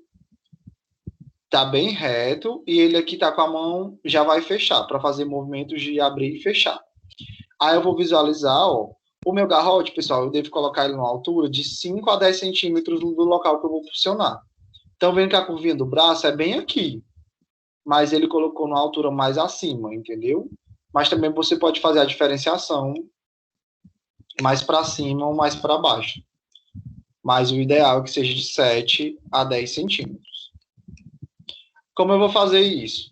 Tá bem reto e ele aqui tá com a mão, já vai fechar, para fazer movimentos de abrir e fechar. Aí eu vou visualizar, ó, o meu garrote, pessoal, eu devo colocar ele numa altura de 5 a 10 centímetros do local que eu vou funcionar. Então, vendo que a curvinha do braço é bem aqui, mas ele colocou numa altura mais acima, entendeu? Mas também você pode fazer a diferenciação mais para cima ou mais para baixo. Mas o ideal é que seja de 7 a 10 centímetros. Como eu vou fazer isso?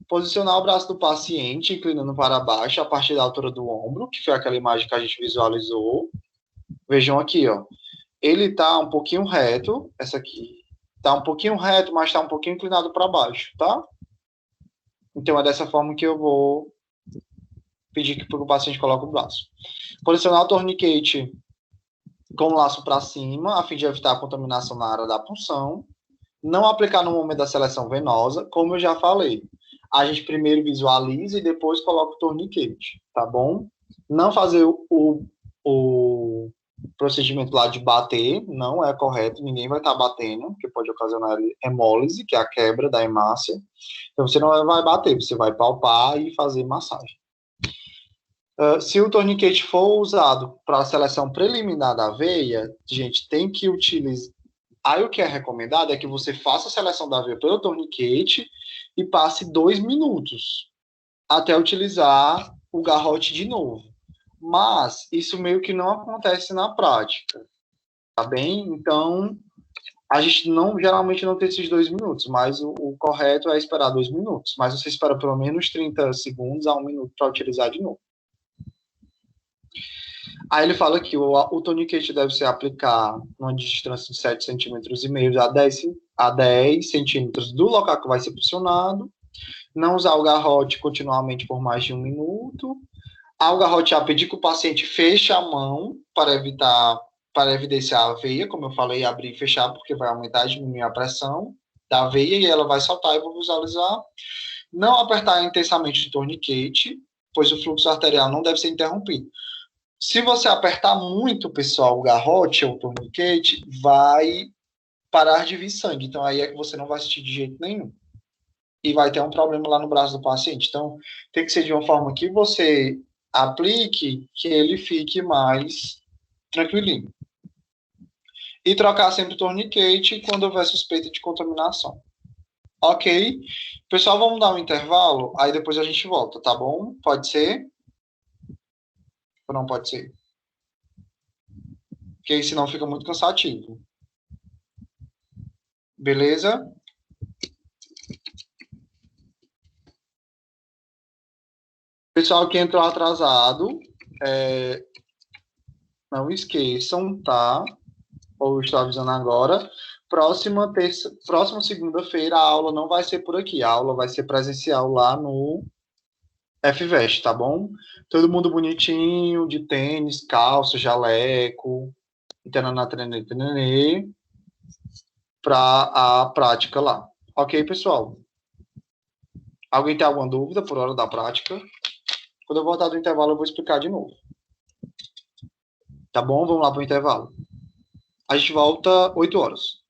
Posicionar o braço do paciente, inclinando para baixo, a partir da altura do ombro, que foi aquela imagem que a gente visualizou. Vejam aqui, ó. Ele está um pouquinho reto, essa aqui. Está um pouquinho reto, mas está um pouquinho inclinado para baixo, tá? Então, é dessa forma que eu vou pedir que o paciente coloque o braço. Posicionar o torniquete com o laço para cima, a fim de evitar a contaminação na área da punção. Não aplicar no momento da seleção venosa, como eu já falei. A gente primeiro visualiza e depois coloca o torniquete, tá bom? Não fazer o procedimento lá de bater, não é correto, ninguém vai estar batendo, porque pode ocasionar hemólise, que é a quebra da hemácia. Então, você não vai bater, você vai palpar e fazer massagem. Se o torniquete for usado para a seleção preliminar da veia, gente, tem que utilizar. Aí o que é recomendado é que você faça a seleção da veia pelo torniquete e passe 2 minutos até utilizar o garrote de novo. Mas isso meio que não acontece na prática, tá bem? Então, a gente geralmente não tem esses 2 minutos, mas o correto é esperar 2 minutos. Mas você espera pelo menos 30 segundos a 1 minuto para utilizar de novo. Aí ele fala que o torniquete deve ser aplicado numa distância de 7,5 centímetros a 10 centímetros do local que vai ser pressionado. Não usar o garrote continuamente por mais de 1 minuto. Ao garrotear, pedir que o paciente feche a mão para evidenciar a veia, como eu falei, abrir e fechar, porque vai aumentar e diminuir a pressão da veia e ela vai soltar e vou visualizar. Não apertar intensamente o torniquete, pois o fluxo arterial não deve ser interrompido. Se você apertar muito, pessoal, o garrote ou o torniquete, vai parar de vir sangue. Então, aí é que você não vai sentir de jeito nenhum. E vai ter um problema lá no braço do paciente. Então, tem que ser de uma forma que você aplique, que ele fique mais tranquilinho. E trocar sempre o torniquete quando houver suspeita de contaminação. Ok? Pessoal, vamos dar um intervalo, aí depois a gente volta, tá bom? Pode ser? Ou não pode ser? Porque senão fica muito cansativo. Beleza? Pessoal que entrou atrasado, não esqueçam, tá? Ou estou avisando agora. Próxima segunda-feira, a aula não vai ser por aqui. A aula vai ser presencial lá no FVEST, tá bom? Todo mundo bonitinho, de tênis, calça, jaleco, para a prática lá. Ok, pessoal? Alguém tem alguma dúvida por hora da prática? Quando eu voltar do intervalo, eu vou explicar de novo. Tá bom? Vamos lá para o intervalo. A gente volta 8 horas.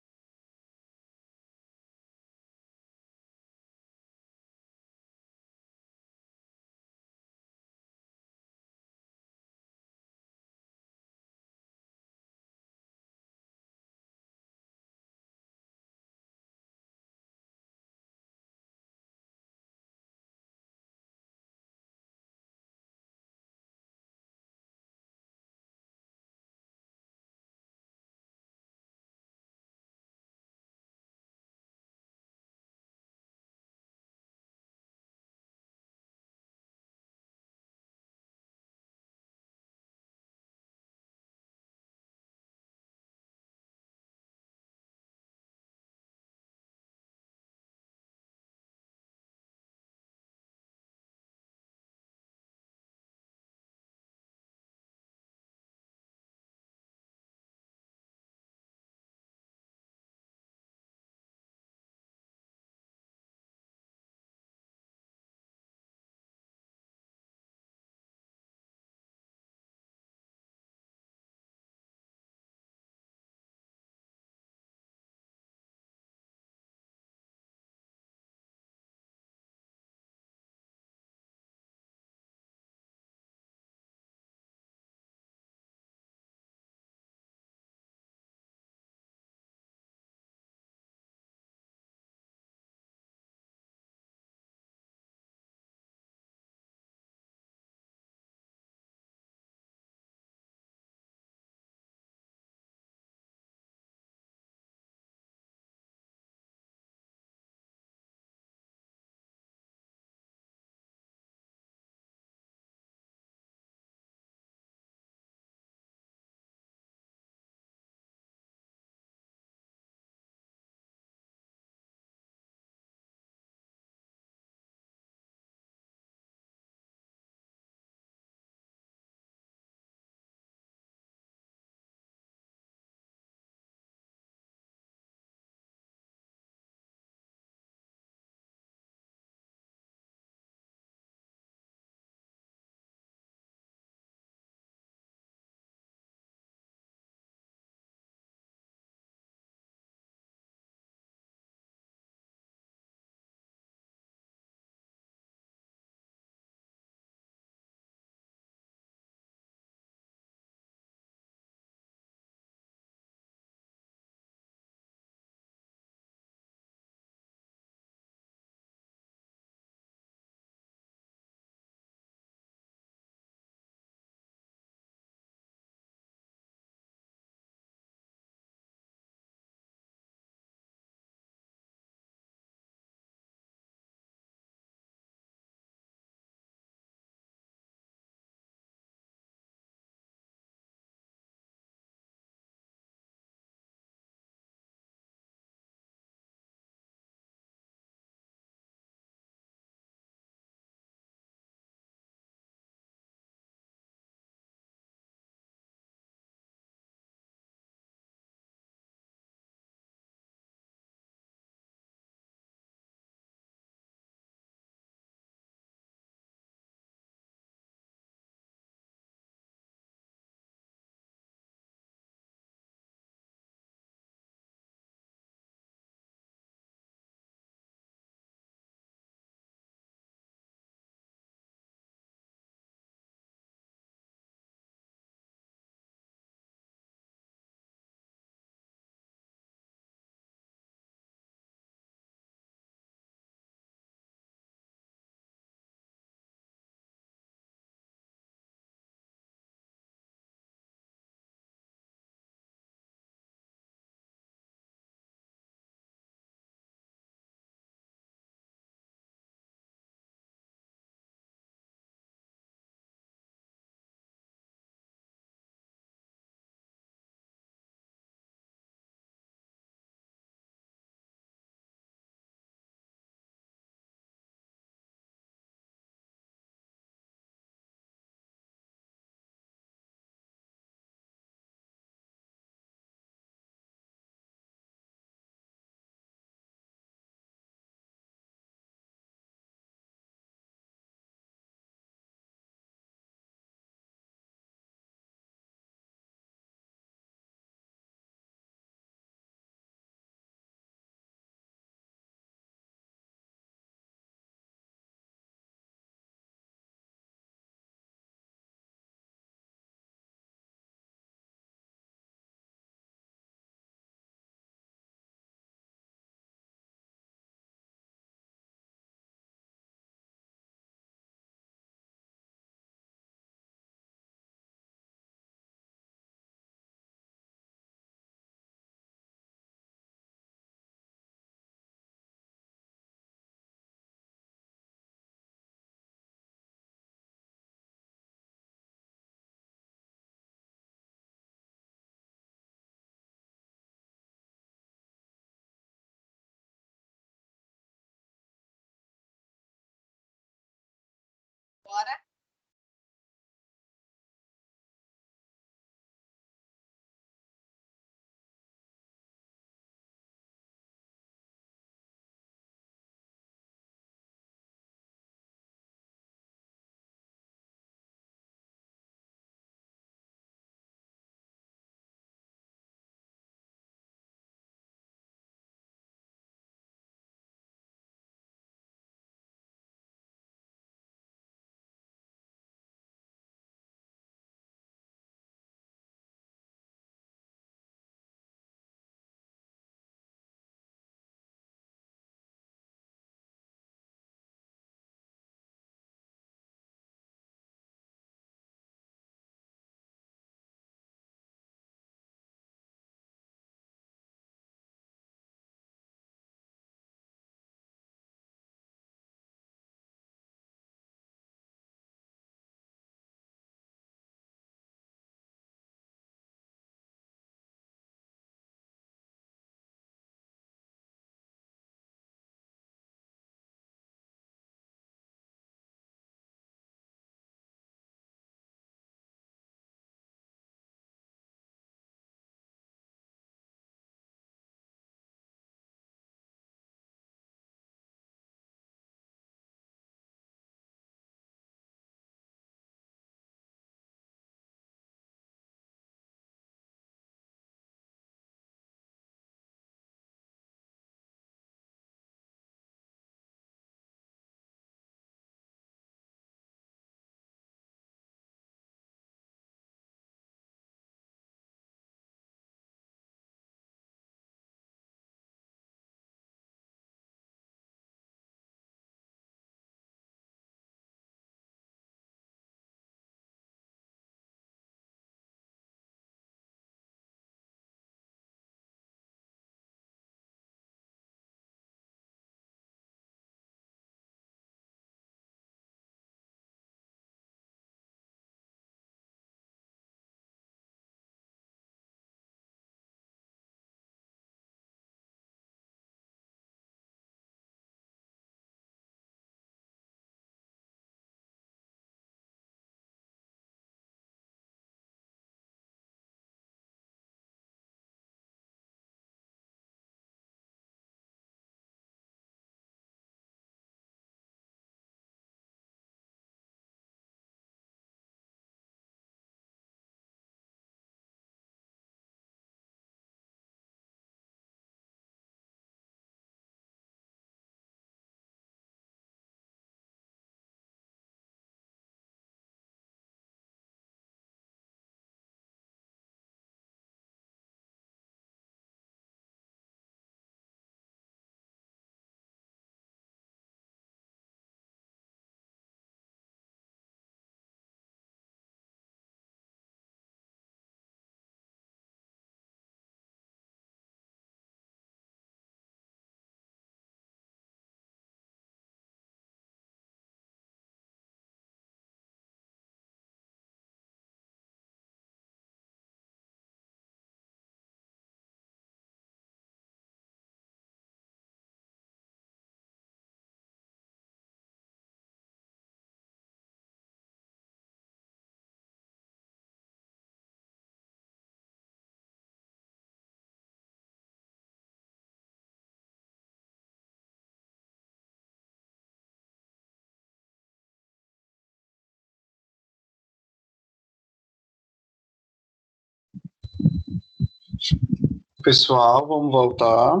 Pessoal, vamos voltar.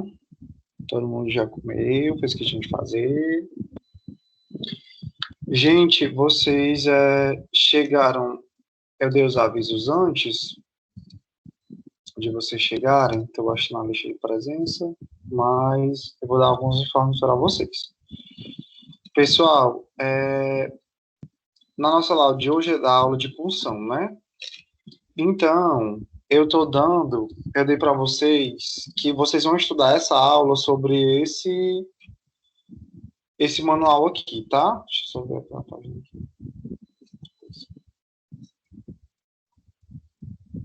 Todo mundo já comeu, fez o que tinha de fazer. Gente, vocês chegaram. Eu dei os avisos antes de vocês chegarem, então eu acho que não deixei de presença, mas eu vou dar alguns informes para vocês. Pessoal, na nossa aula de hoje é da aula de punção, né? Então, eu dei para vocês que vocês vão estudar essa aula sobre esse manual aqui, tá? Deixa eu só ver a página aqui.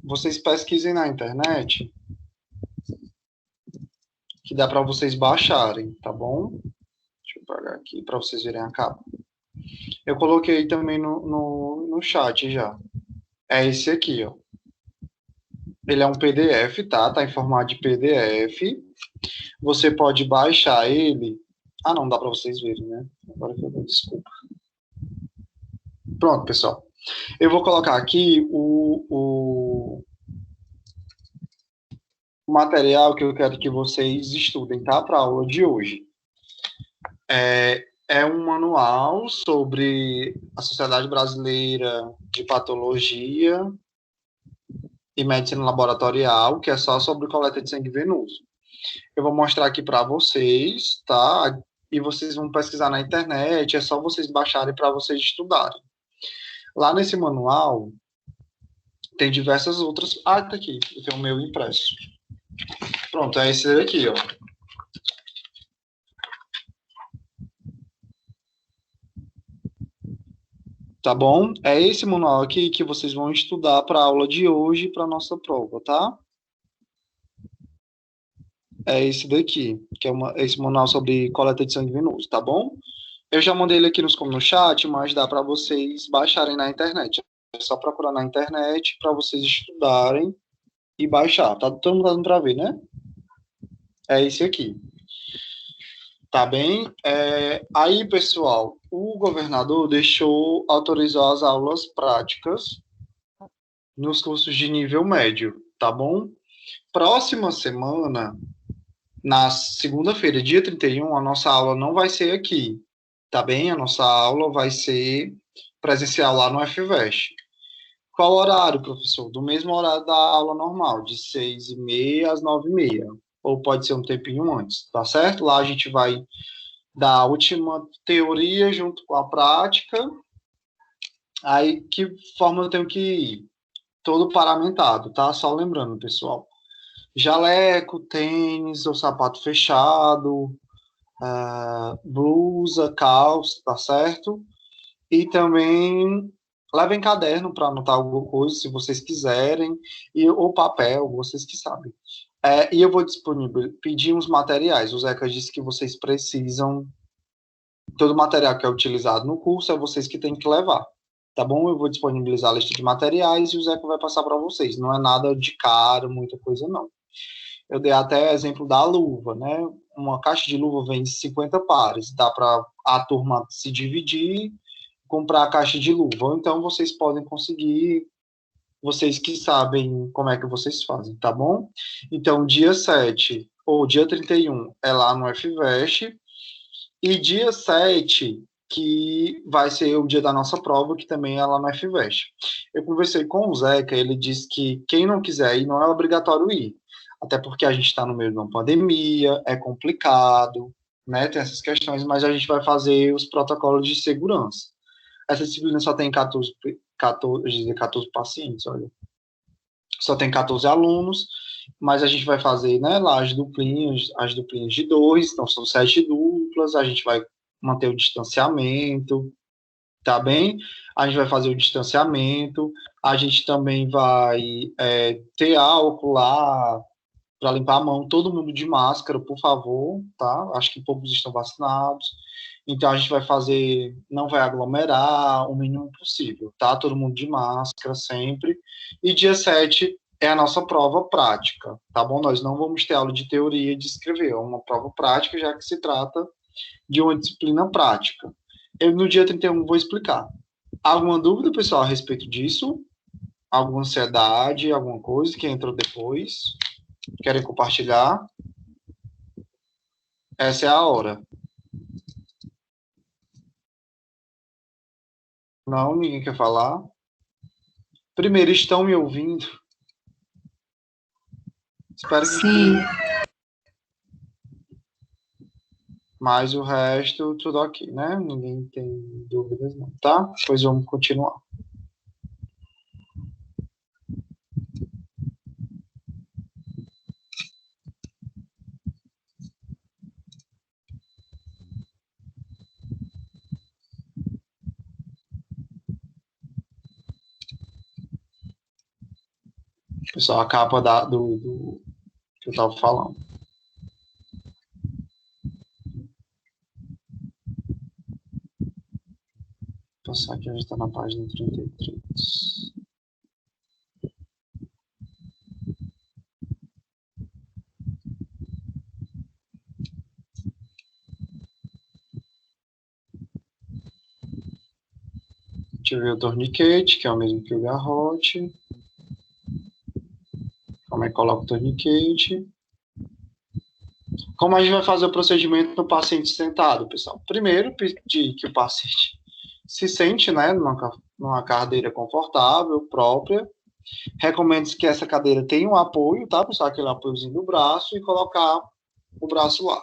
Vocês pesquisem na internet, que dá para vocês baixarem, tá bom? Deixa eu pagar aqui para vocês verem a capa. Eu coloquei também no chat já. É esse aqui, ó. Ele é um PDF, tá? Tá em formato de PDF. Você pode baixar ele. Ah, não dá para vocês verem, né? Agora que eu dou desculpa. Pronto, pessoal. Eu vou colocar aqui o material que eu quero que vocês estudem, tá? Para a aula de hoje. É um manual sobre a Sociedade Brasileira de Patologia e Medicina Laboratorial, que é só sobre coleta de sangue venoso. Eu vou mostrar aqui para vocês, tá? E vocês vão pesquisar na internet, é só vocês baixarem para vocês estudarem. Lá nesse manual, tem diversas outras... Ah, tá aqui, eu tenho o meu impresso. Pronto, é esse daqui, ó. Tá bom? É esse manual aqui que vocês vão estudar para a aula de hoje, para a nossa prova, tá? É esse daqui, que é esse manual sobre coleta de sangue venoso, tá bom? Eu já mandei ele aqui no chat, mas dá para vocês baixarem na internet. É só procurar na internet para vocês estudarem e baixar. Tá todo mundo dando para ver, né? É esse aqui. Tá bem? Aí, pessoal, o governador autorizou as aulas práticas nos cursos de nível médio, tá bom? Próxima semana, na segunda-feira, dia 31, a nossa aula não vai ser aqui, tá bem? A nossa aula vai ser presencial lá no FVEST. Qual horário, professor? Do mesmo horário da aula normal, de 6h30 às 9h30. Ou pode ser um tempinho antes, tá certo? Lá a gente vai dar a última teoria junto com a prática. Aí, que forma eu tenho que ir? Todo paramentado, tá? Só lembrando, pessoal. Jaleco, tênis ou sapato fechado, blusa, calça, tá certo? E também levem caderno para anotar alguma coisa, se vocês quiserem, ou papel, vocês que sabem. E eu vou pedir uns materiais. O Zeca disse que vocês precisam. Todo material que é utilizado no curso é vocês que têm que levar. Tá bom? Eu vou disponibilizar a lista de materiais e o Zeca vai passar para vocês. Não é nada de caro, muita coisa, não. Eu dei até exemplo da luva, né? Uma caixa de luva vende 50 pares. Dá para a turma se dividir, comprar a caixa de luva. Ou então vocês podem conseguir, vocês que sabem como é que vocês fazem, tá bom? Então, dia 7 ou dia 31 é lá no FVEST. E dia 7, que vai ser o dia da nossa prova, que também é lá no FVEST. Eu conversei com o Zeca, ele disse que quem não quiser ir, não é obrigatório ir. Até porque a gente está no meio de uma pandemia, é complicado, né? Tem essas questões, mas a gente vai fazer os protocolos de segurança. Essa disciplina só tem 14 pacientes, olha. Só tem 14 alunos, mas a gente vai fazer, né, lá as duplinhas de 2, então são 7 duplas, a gente vai manter o distanciamento, tá bem? A gente vai fazer o distanciamento, a gente também vai ter álcool lá para limpar a mão, todo mundo de máscara, por favor, tá? Acho que poucos estão vacinados. Então a gente vai fazer, não vai aglomerar o mínimo possível, tá? Todo mundo de máscara sempre. E dia 7 é a nossa prova prática, tá bom? Nós não vamos ter aula de teoria de escrever, é uma prova prática, já que se trata de uma disciplina prática. Eu no dia 31 vou explicar. Alguma dúvida, pessoal, a respeito disso? Alguma ansiedade, alguma coisa que entrou depois? Querem compartilhar? Essa é a hora. Não, ninguém quer falar. Primeiro, estão me ouvindo? Espero que Sim. Mas o resto, tudo aqui, né? Ninguém tem dúvidas, não, tá? Pois vamos continuar. Pessoal, a capa do que eu estava falando. Vou passar aqui, a gente está na página 33. Deixa eu ver o torniquete, que é o mesmo que o garrote. Como é que coloca o torniquete? Como a gente vai fazer o procedimento no paciente sentado, pessoal? Primeiro, pedir que o paciente se sente, né, numa cadeira confortável, própria. Recomendo que essa cadeira tenha um apoio, tá, pessoal? Aquele apoiozinho do braço e colocar o braço lá.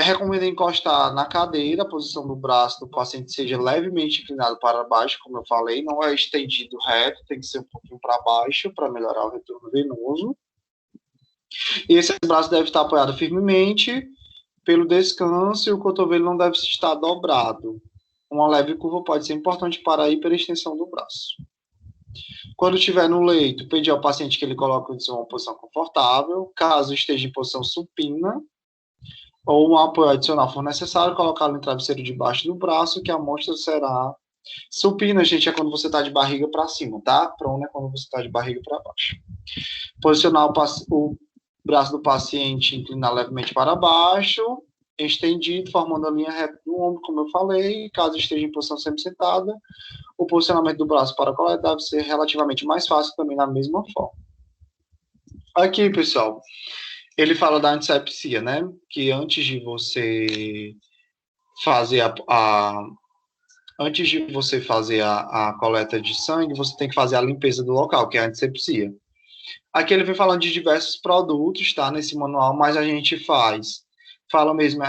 Recomendo encostar na cadeira, a posição do braço do paciente seja levemente inclinado para baixo, como eu falei, não é estendido reto, tem que ser um pouquinho para baixo para melhorar o retorno venoso. E esse braço deve estar apoiado firmemente pelo descanso e o cotovelo não deve estar dobrado. Uma leve curva pode ser importante para a hiperextensão do braço. Quando estiver no leito, pedir ao paciente que ele coloque em uma posição confortável. Caso esteja em posição supina, ou um apoio adicional for necessário, colocá-lo em travesseiro debaixo do braço, que a amostra será supina, gente, é quando você está de barriga para cima, tá? Prona é quando você está de barriga para baixo. Posicionar o braço do paciente, inclinar levemente para baixo, estendido, formando a linha reta do ombro, como eu falei. Caso esteja em posição sempre sentada, o posicionamento do braço para a coleta deve ser relativamente mais fácil, também da mesma forma. Aqui, pessoal, ele fala da antisepsia, né? Que antes de você fazer a coleta de sangue, você tem que fazer a limpeza do local, que é a antisepsia. Aqui ele vem falando de diversos produtos, tá? Nesse manual, mas a gente fala mesmo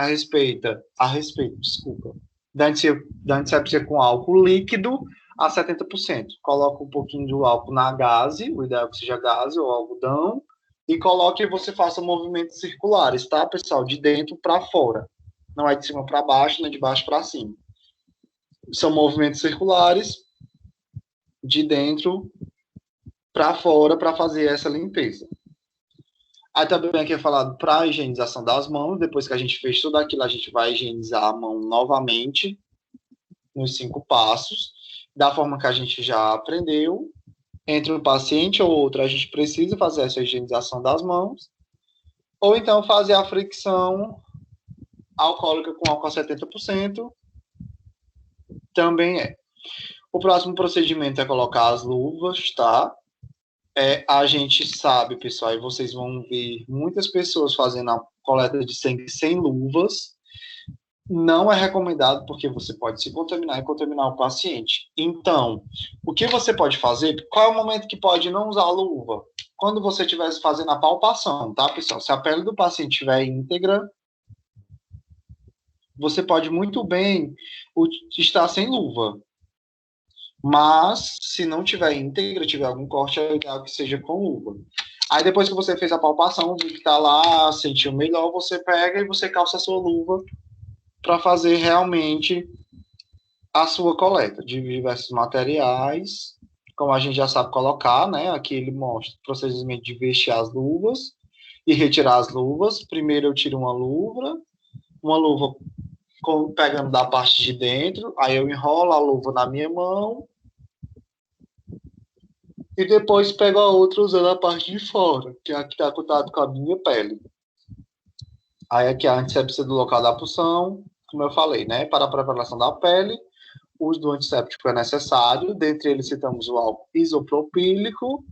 desculpa, da antisepsia com álcool líquido a 70%. Coloca um pouquinho do álcool na gaze, o ideal é que seja gaze ou algodão, e coloque e você faça movimentos circulares, tá, pessoal? De dentro para fora. Não é de cima para baixo, nem de baixo para cima. São movimentos circulares de dentro para fora para fazer essa limpeza. Aí também aqui é falado para a higienização das mãos. Depois que a gente fez tudo aquilo, a gente vai higienizar a mão novamente nos 5 passos, da forma que a gente já aprendeu. Entre um paciente ou outro, a gente precisa fazer essa higienização das mãos, ou então fazer a fricção alcoólica com álcool a 70%, também é. O próximo procedimento é colocar as luvas, tá? A gente sabe, pessoal, e vocês vão ver muitas pessoas fazendo a coleta de sangue sem luvas. Não é recomendado porque você pode se contaminar e contaminar o paciente. Então, o que você pode fazer? Qual é o momento que pode não usar a luva? Quando você estiver fazendo a palpação, tá, pessoal? Se a pele do paciente estiver íntegra, você pode muito bem estar sem luva. Mas, se não tiver íntegra, tiver algum corte, é ideal que seja com luva. Aí, depois que você fez a palpação, viu que está lá, sentiu melhor, você pega e você calça a sua luva para fazer realmente a sua coleta de diversos materiais, como a gente já sabe colocar, né? Aqui ele mostra o procedimento de vestir as luvas e retirar as luvas. Primeiro eu tiro uma luva pegando da parte de dentro, aí eu enrolo a luva na minha mão e depois pego a outra usando a parte de fora, que é a que está contato com a minha pele. Aí aqui a antisepsia do local da punção, como eu falei, né? Para a preparação da pele, o uso do antisséptico é necessário. Dentre eles citamos o álcool isopropílico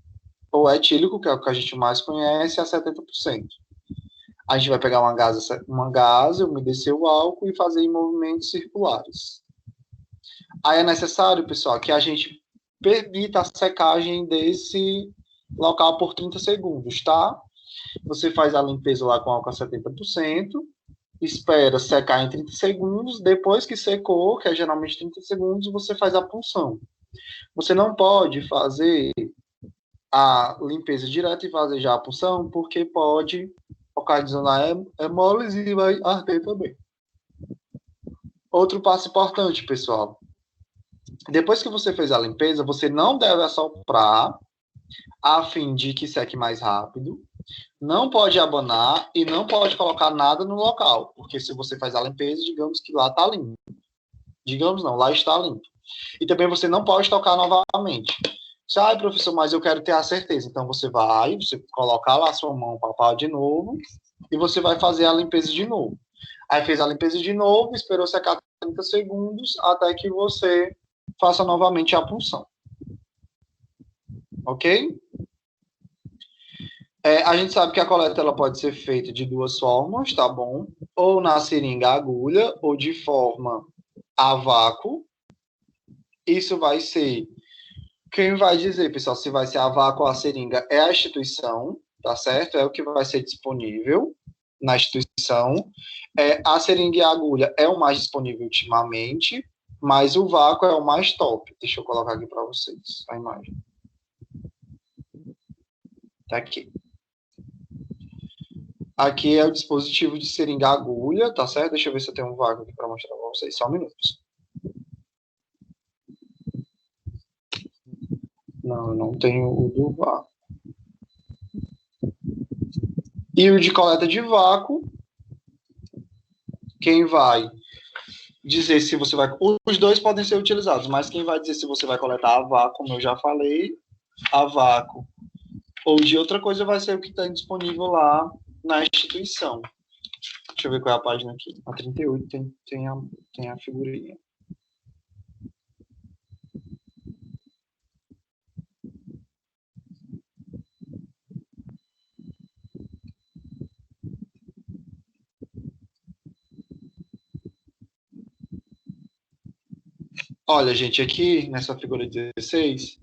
ou etílico, que é o que a gente mais conhece, a 70%. A gente vai pegar uma gase, umedecer o álcool e fazer em movimentos circulares. Aí é necessário, pessoal, que a gente permita a secagem desse local por 30 segundos, tá? Você faz a limpeza lá com álcool a 70%, espera secar em 30 segundos, depois que secou, que é geralmente 30 segundos, você faz a punção. Você não pode fazer a limpeza direta e fazer já a punção, porque pode ocasionar hemólise e vai arder também. Outro passo importante, pessoal. Depois que você fez a limpeza, você não deve assoprar a fim de que seque mais rápido. Não pode abanar e não pode colocar nada no local, porque se você faz a limpeza, digamos que lá está limpo. Digamos não, lá está limpo. E também você não pode tocar novamente. Sai, professor, mas eu quero ter a certeza. Então você colocar lá a sua mão, papar de novo, e você vai fazer a limpeza de novo. Aí fez a limpeza de novo, esperou secar 30 segundos, até que você faça novamente a punção. Ok? A gente sabe que a coleta ela pode ser feita de duas formas, tá bom? Ou na seringa agulha, ou de forma a vácuo. Isso vai ser... Quem vai dizer, pessoal, se vai ser a vácuo ou a seringa é a instituição, tá certo? É o que vai ser disponível na instituição. A seringa e a agulha é o mais disponível ultimamente, mas o vácuo é o mais top. Deixa eu colocar aqui para vocês a imagem. Tá aqui. Aqui é o dispositivo de seringa agulha, tá certo? Deixa eu ver se eu tenho um vácuo aqui para mostrar para vocês. Só um minuto. Não, eu não tenho o do vácuo. E o de coleta de vácuo, quem vai dizer se você vai... Os dois podem ser utilizados, mas quem vai dizer se você vai coletar a vácuo, como eu já falei, a vácuo, ou de outra coisa, vai ser o que está disponível lá na instituição. Deixa eu ver qual é a página aqui. A 38 tem a figurinha. Olha, gente, aqui nessa figura 16,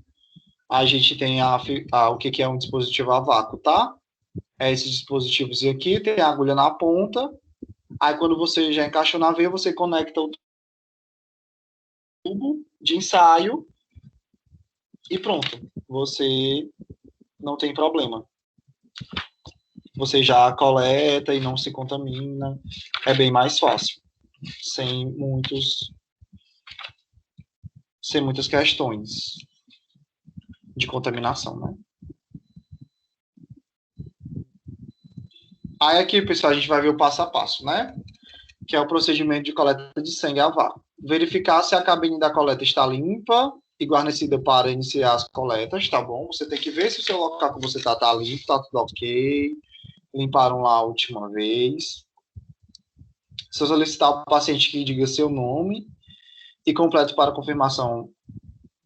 a gente tem o que é um dispositivo a vácuo, tá? Esses dispositivos aqui, tem a agulha na ponta. Aí, quando você já encaixou na veia, você conecta o tubo de ensaio e pronto. Você não tem problema. Você já coleta e não se contamina. É bem mais fácil. Sem muitas questões de contaminação, né? Aí aqui, pessoal, a gente vai ver o passo a passo, né? Que é o procedimento de coleta de sangue a vácuo. Verificar se a cabine da coleta está limpa e guarnecida para iniciar as coletas, tá bom? Você tem que ver se o seu local que você tá limpo, tá tudo ok. Limparam lá a última vez. Se solicitar ao paciente que diga seu nome e completo para confirmação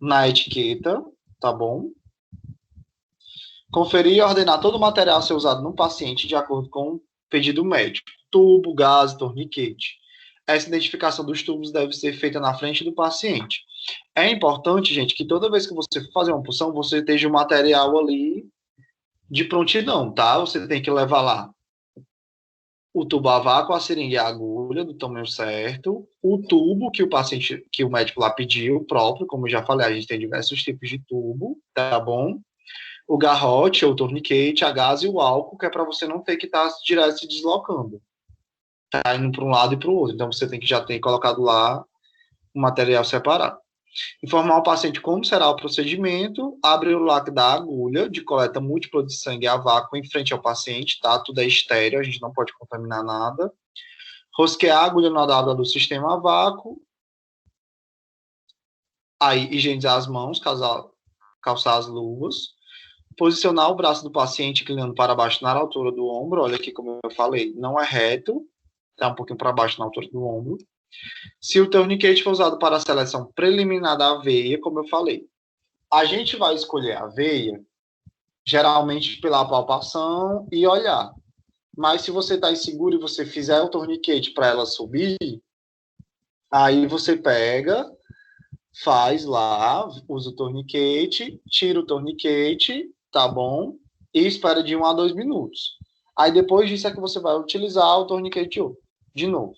na etiqueta, tá bom? Conferir e ordenar todo o material a ser usado no paciente de acordo com o pedido médico. Tubo, gás, torniquete. Essa identificação dos tubos deve ser feita na frente do paciente. É importante, gente, que toda vez que você for fazer uma punção, você esteja o material ali de prontidão, tá? Você tem que levar lá o tubo a vácuo, a seringa e a agulha do tamanho certo, o tubo que o médico lá pediu, próprio, como eu já falei, a gente tem diversos tipos de tubo, tá bom? O garrote ou torniquete, a gás e o álcool, que é para você não ter que estar direto se deslocando. Tá indo para um lado e para o outro. Então, você tem que já ter colocado lá o material separado. Informar o paciente como será o procedimento, abre o lacre da agulha de coleta múltipla de sangue a vácuo em frente ao paciente, tá? Tudo é estéreo, a gente não pode contaminar nada. Rosquear a agulha na dobra do sistema a vácuo. Aí, higienizar as mãos, calçar as luvas. Posicionar o braço do paciente inclinando para baixo na altura do ombro. Olha aqui, como eu falei, não é reto, tá um pouquinho para baixo na altura do ombro. Se o torniquete for usado para a seleção preliminar da veia, como eu falei, a gente vai escolher a veia geralmente pela palpação e olhar. Mas se você está inseguro e você fizer o torniquete para ela subir, aí você pega, faz lá, usa o torniquete, tira o torniquete, tá bom? E espera de 1 a 2 minutos. Aí depois disso é que você vai utilizar o torniquete de novo.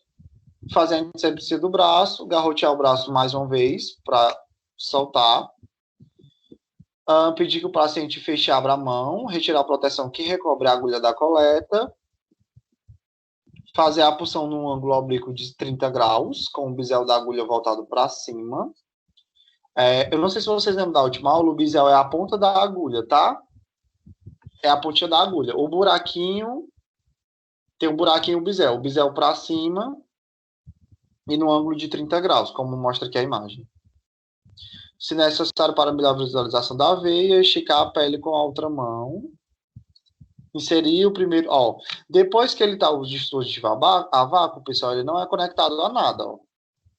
Fazer a inseminação do braço, garrotear o braço mais uma vez para soltar. Pedir que o paciente feche e abra a mão, retirar a proteção que recobre a agulha da coleta, fazer a punção num ângulo oblíquo de 30 graus, com o bisel da agulha voltado para cima. Eu não sei se vocês lembram da última aula, o bisel é a ponta da agulha, tá? É a pontinha da agulha. O buraquinho, tem um buraquinho o bisel para cima e no ângulo de 30 graus, como mostra aqui a imagem. Se necessário para melhor visualização da veia, esticar a pele com a outra mão. Inserir o primeiro, ó. Depois que ele tá o dispositivo a vácuo, pessoal, ele não é conectado a nada, ó.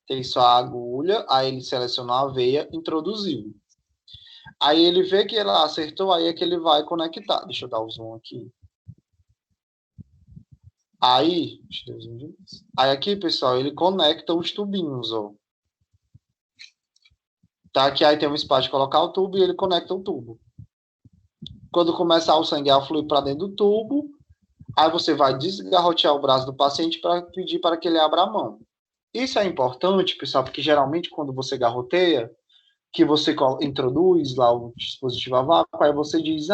Tem só a agulha, aí ele seleciona a veia, introduziu. Aí ele vê que ela acertou, aí é que ele vai conectar. Deixa eu dar o zoom aqui. Aí aqui, pessoal, ele conecta os tubinhos, ó. Tá? Que aí tem um espaço de colocar o tubo e ele conecta o tubo. Quando começar o sangue a fluir para dentro do tubo, aí você vai desgarrotear o braço do paciente para pedir para que ele abra a mão. Isso é importante, pessoal, porque geralmente quando você garroteia, que você introduz lá o dispositivo a vácuo, aí você diz,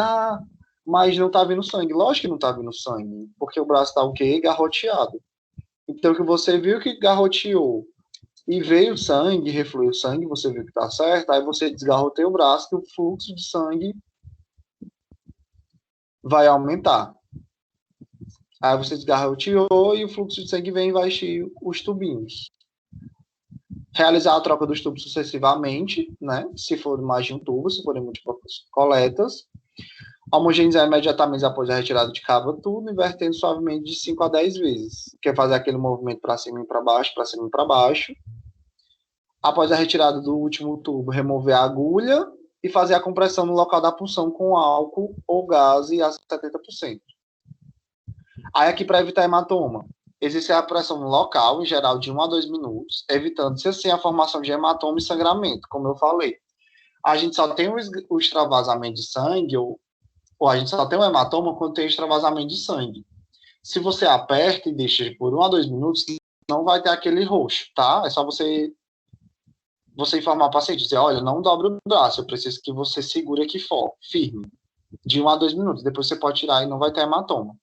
mas não está vindo sangue. Lógico que não está vindo sangue, porque o braço está o quê? Garroteado. Então, que você viu que garroteou e veio sangue, refluiu sangue, você viu que está certo, aí você desgarroteia o braço que o fluxo de sangue vai aumentar. Aí você desgarroteou e o fluxo de sangue vem e vai encher os tubinhos. Realizar a troca dos tubos sucessivamente, né? Se for mais de um tubo, se forem múltiplas coletas. Homogeneizar imediatamente após a retirada de cada tubo, invertendo suavemente de 5 a 10 vezes. Quer fazer aquele movimento para cima e para baixo, para cima e para baixo. Após a retirada do último tubo, remover a agulha e fazer a compressão no local da punção com álcool ou gás a 70%. Aí aqui para evitar hematoma, existe a pressão no local, em geral de 1 a 2 minutos, evitando-se assim a formação de hematoma e sangramento, como eu falei. A gente só tem o extravasamento de sangue, ou a gente só tem o hematoma quando tem extravasamento de sangue. Se você aperta e deixa por 1 a 2 minutos, não vai ter aquele roxo, tá? É só você informar o paciente, dizer, olha, não dobre o braço, eu preciso que você segure aqui firme, de 1 a 2 minutos, depois você pode tirar e não vai ter hematoma.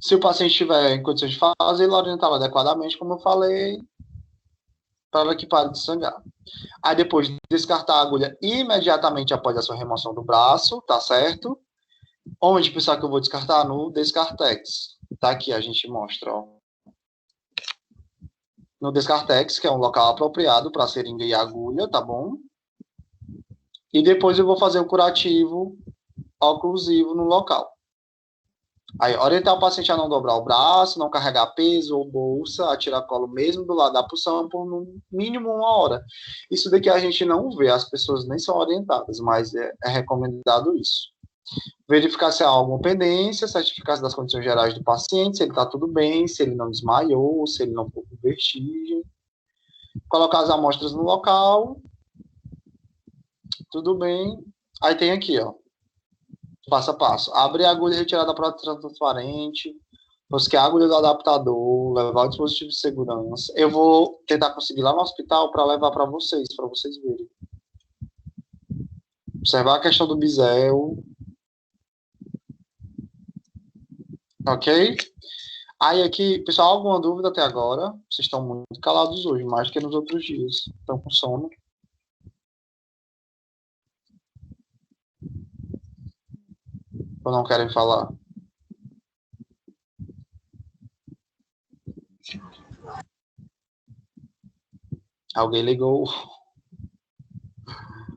Se o paciente estiver em condições de fazer, ele orientá-lo adequadamente, como eu falei, para que pare de sangrar. Aí depois, descartar a agulha imediatamente após a sua remoção do braço, tá certo? Onde, pessoal, que eu vou descartar? No Descartex. Tá aqui, a gente mostra, ó. No Descartex, que é um local apropriado para seringa e agulha, tá bom? E depois eu vou fazer o curativo oclusivo no local. Aí, orientar o paciente a não dobrar o braço, não carregar peso ou bolsa, a tiracolo mesmo do lado da punção por no mínimo 1 hora. Isso daqui a gente não vê, as pessoas nem são orientadas, mas é recomendado isso. Verificar se há alguma pendência, certificar-se das condições gerais do paciente, se ele está tudo bem, se ele não desmaiou, se ele não ficou com vertigem. Colocar as amostras no local. Tudo bem. Aí tem aqui, ó. Passo a passo. Abrir a agulha e retirar da prótese transparente. Buscar a agulha do adaptador. Levar o dispositivo de segurança. Eu vou tentar conseguir lá no hospital para levar para vocês verem. Observar a questão do bisel. Ok? Aí aqui, pessoal, alguma dúvida até agora? Vocês estão muito calados hoje, mais do que nos outros dias. Estão com sono. Ou não querem falar? Alguém ligou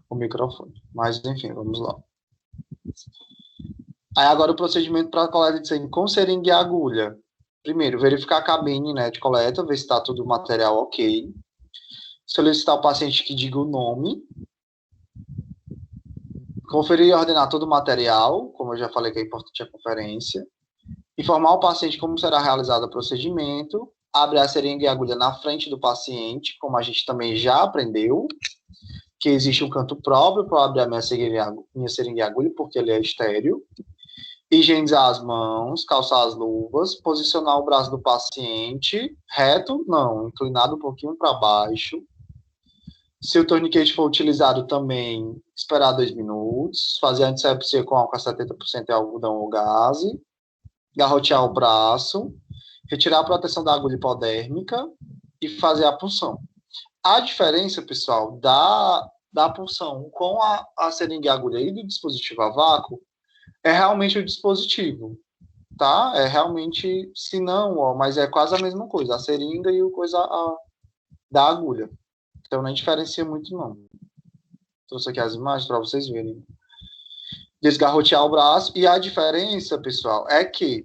o microfone. Mas, enfim, vamos lá. Aí agora o procedimento para coleta de sangue com seringa e agulha. Primeiro, verificar a cabine, né, de coleta, ver se está tudo o material ok. Solicitar ao paciente que diga o nome. Conferir e ordenar todo o material, como eu já falei que é importante a conferência. Informar o paciente como será realizado o procedimento. Abre a seringa e agulha na frente do paciente, como a gente também já aprendeu, que existe um canto próprio para abrir a minha seringa e agulha, porque ele é estéreo. Higienizar as mãos, calçar as luvas, posicionar o braço do paciente reto, não, inclinado um pouquinho para baixo. Se o torniquete for utilizado também, esperar 2 minutos, fazer a antisepsia com álcool a 70% e algodão ou gaze, garrotear o braço, retirar a proteção da agulha hipodérmica e fazer a punção. A diferença, pessoal, da punção com a seringa e agulha e do dispositivo a vácuo é realmente o dispositivo, tá? É realmente, se não, ó, mas é quase a mesma coisa, a seringa e o coisa da agulha. Então não diferencia muito, não. Trouxe aqui as imagens para vocês verem. Desgarrotear o braço. E a diferença, pessoal, é que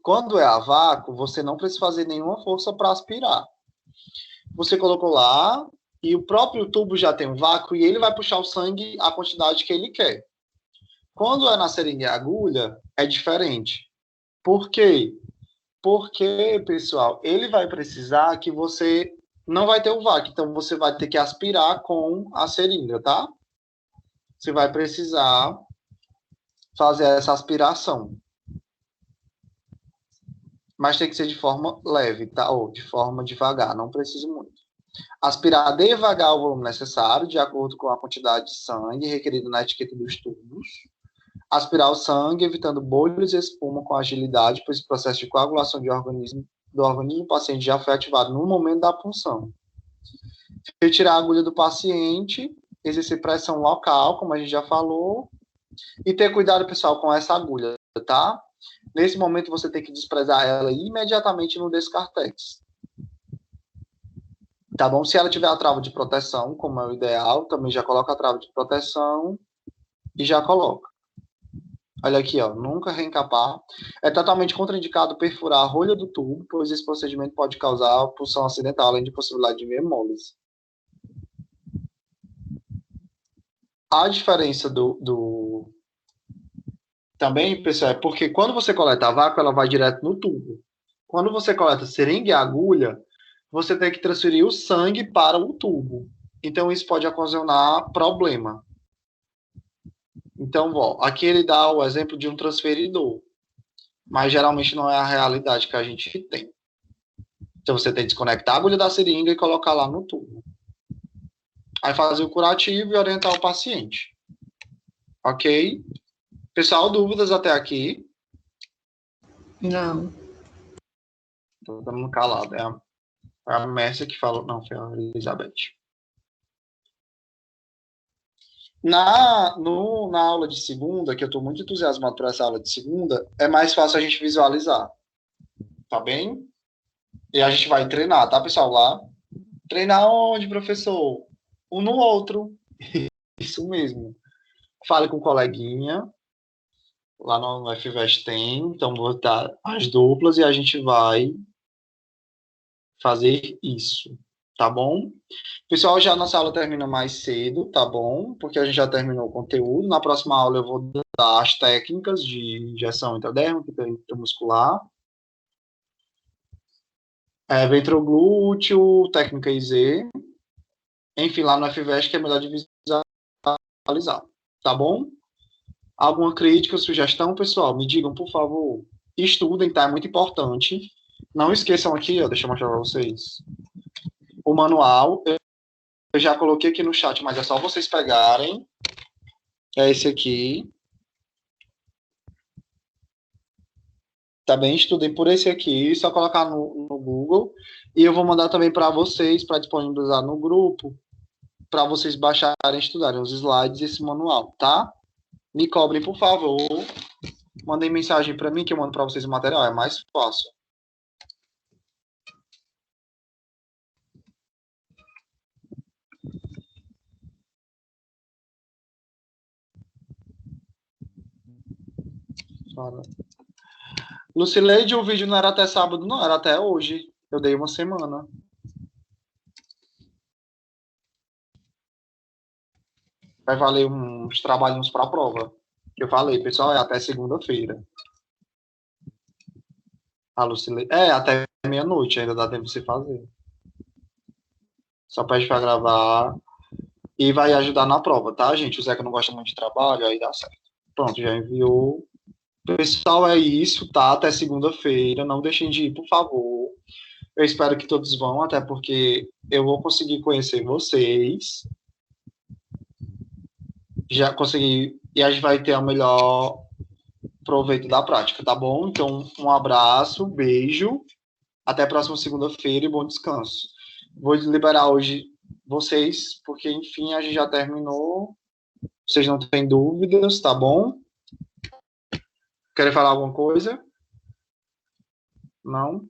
quando é a vácuo, você não precisa fazer nenhuma força para aspirar. Você colocou lá e o próprio tubo já tem um vácuo e ele vai puxar o sangue a quantidade que ele quer. Quando é na seringa e agulha, é diferente. Por quê? Porque, pessoal, ele vai precisar que você não vai ter o vácuo, então você vai ter que aspirar com a seringa, tá? Você vai precisar fazer essa aspiração. Mas tem que ser de forma leve, tá? Ou de forma devagar, não precisa muito. Aspirar devagar o volume necessário, de acordo com a quantidade de sangue requerida na etiqueta dos tubos. Aspirar o sangue, evitando bolhas e espuma com agilidade, pois o processo de coagulação do organismo do paciente já foi ativado no momento da punção. Retirar a agulha do paciente, exercer pressão local, como a gente já falou, e ter cuidado, pessoal, com essa agulha, tá? Nesse momento, você tem que desprezar ela imediatamente no Descartex. Tá bom? Se ela tiver a trava de proteção, como é o ideal, também já coloca a trava de proteção e já coloca. Olha aqui, ó, nunca reencapar. É totalmente contraindicado perfurar a rolha do tubo, pois esse procedimento pode causar pulsão acidental, além de possibilidade de hemólise. A diferença também, pessoal, é porque quando você coleta a vácuo, ela vai direto no tubo. Quando você coleta seringa e agulha, você tem que transferir o sangue para o tubo. Então, isso pode ocasionar problema. Então, ó, aqui ele dá o exemplo de um transferidor, mas geralmente não é a realidade que a gente tem. Então, você tem que desconectar a agulha da seringa e colocar lá no tubo. Aí fazer o curativo e orientar o paciente. Ok? Pessoal, dúvidas até aqui? Não. Tô dando calado. É a Mércia que falou. Não, foi a Elizabeth. Na aula de segunda, que eu estou muito entusiasmado por essa aula de segunda, é mais fácil a gente visualizar. Tá bem? E a gente vai treinar, tá, pessoal? Lá. Treinar onde, professor? Um no outro. Isso mesmo. Fale com o coleguinha. Lá no FVEST tem. Então, vou dar as duplas e a gente vai fazer isso. Tá bom? Pessoal, já a nossa aula termina mais cedo, tá bom? Porque a gente já terminou o conteúdo. Na próxima aula eu vou dar as técnicas de injeção intradérmica, intramuscular, ventroglúteo, técnica IZ. Enfim, lá no FVEST que é melhor de visualizar. Tá bom? Alguma crítica, sugestão, pessoal? Me digam, por favor. Estudem, tá? É muito importante. Não esqueçam aqui, ó, deixa eu mostrar para vocês. O manual, eu já coloquei aqui no chat, mas é só vocês pegarem. É esse aqui. Tá bem? Estudem por esse aqui, só colocar no Google. E eu vou mandar também para vocês, para disponibilizar no grupo, para vocês baixarem e estudarem os slides e esse manual, tá? Me cobrem, por favor. Mandem mensagem para mim que eu mando para vocês o material, é mais fácil. Lucileide, o vídeo não era até sábado, não, era até hoje. Eu dei uma semana. vai valer uns trabalhinhos para a prova. Eu falei, pessoal, é até segunda-feira. A Lucile... É, até meia-noite ainda dá tempo de você fazer. Só pede para gravar e vai ajudar na prova, tá, gente? O Zeca não gosta muito de trabalho, aí dá certo. Pronto, já enviou. Pessoal, é isso, tá? Até segunda-feira. Não deixem de ir, por favor. Eu espero que todos vão, até porque eu vou conseguir conhecer vocês. Já consegui. E a gente vai ter o melhor proveito da prática, tá bom? Então, um abraço, beijo. Até a próxima segunda-feira e bom descanso. Vou liberar hoje vocês, porque, enfim, a gente já terminou. Vocês não têm dúvidas, tá bom? Querem falar alguma coisa? Não?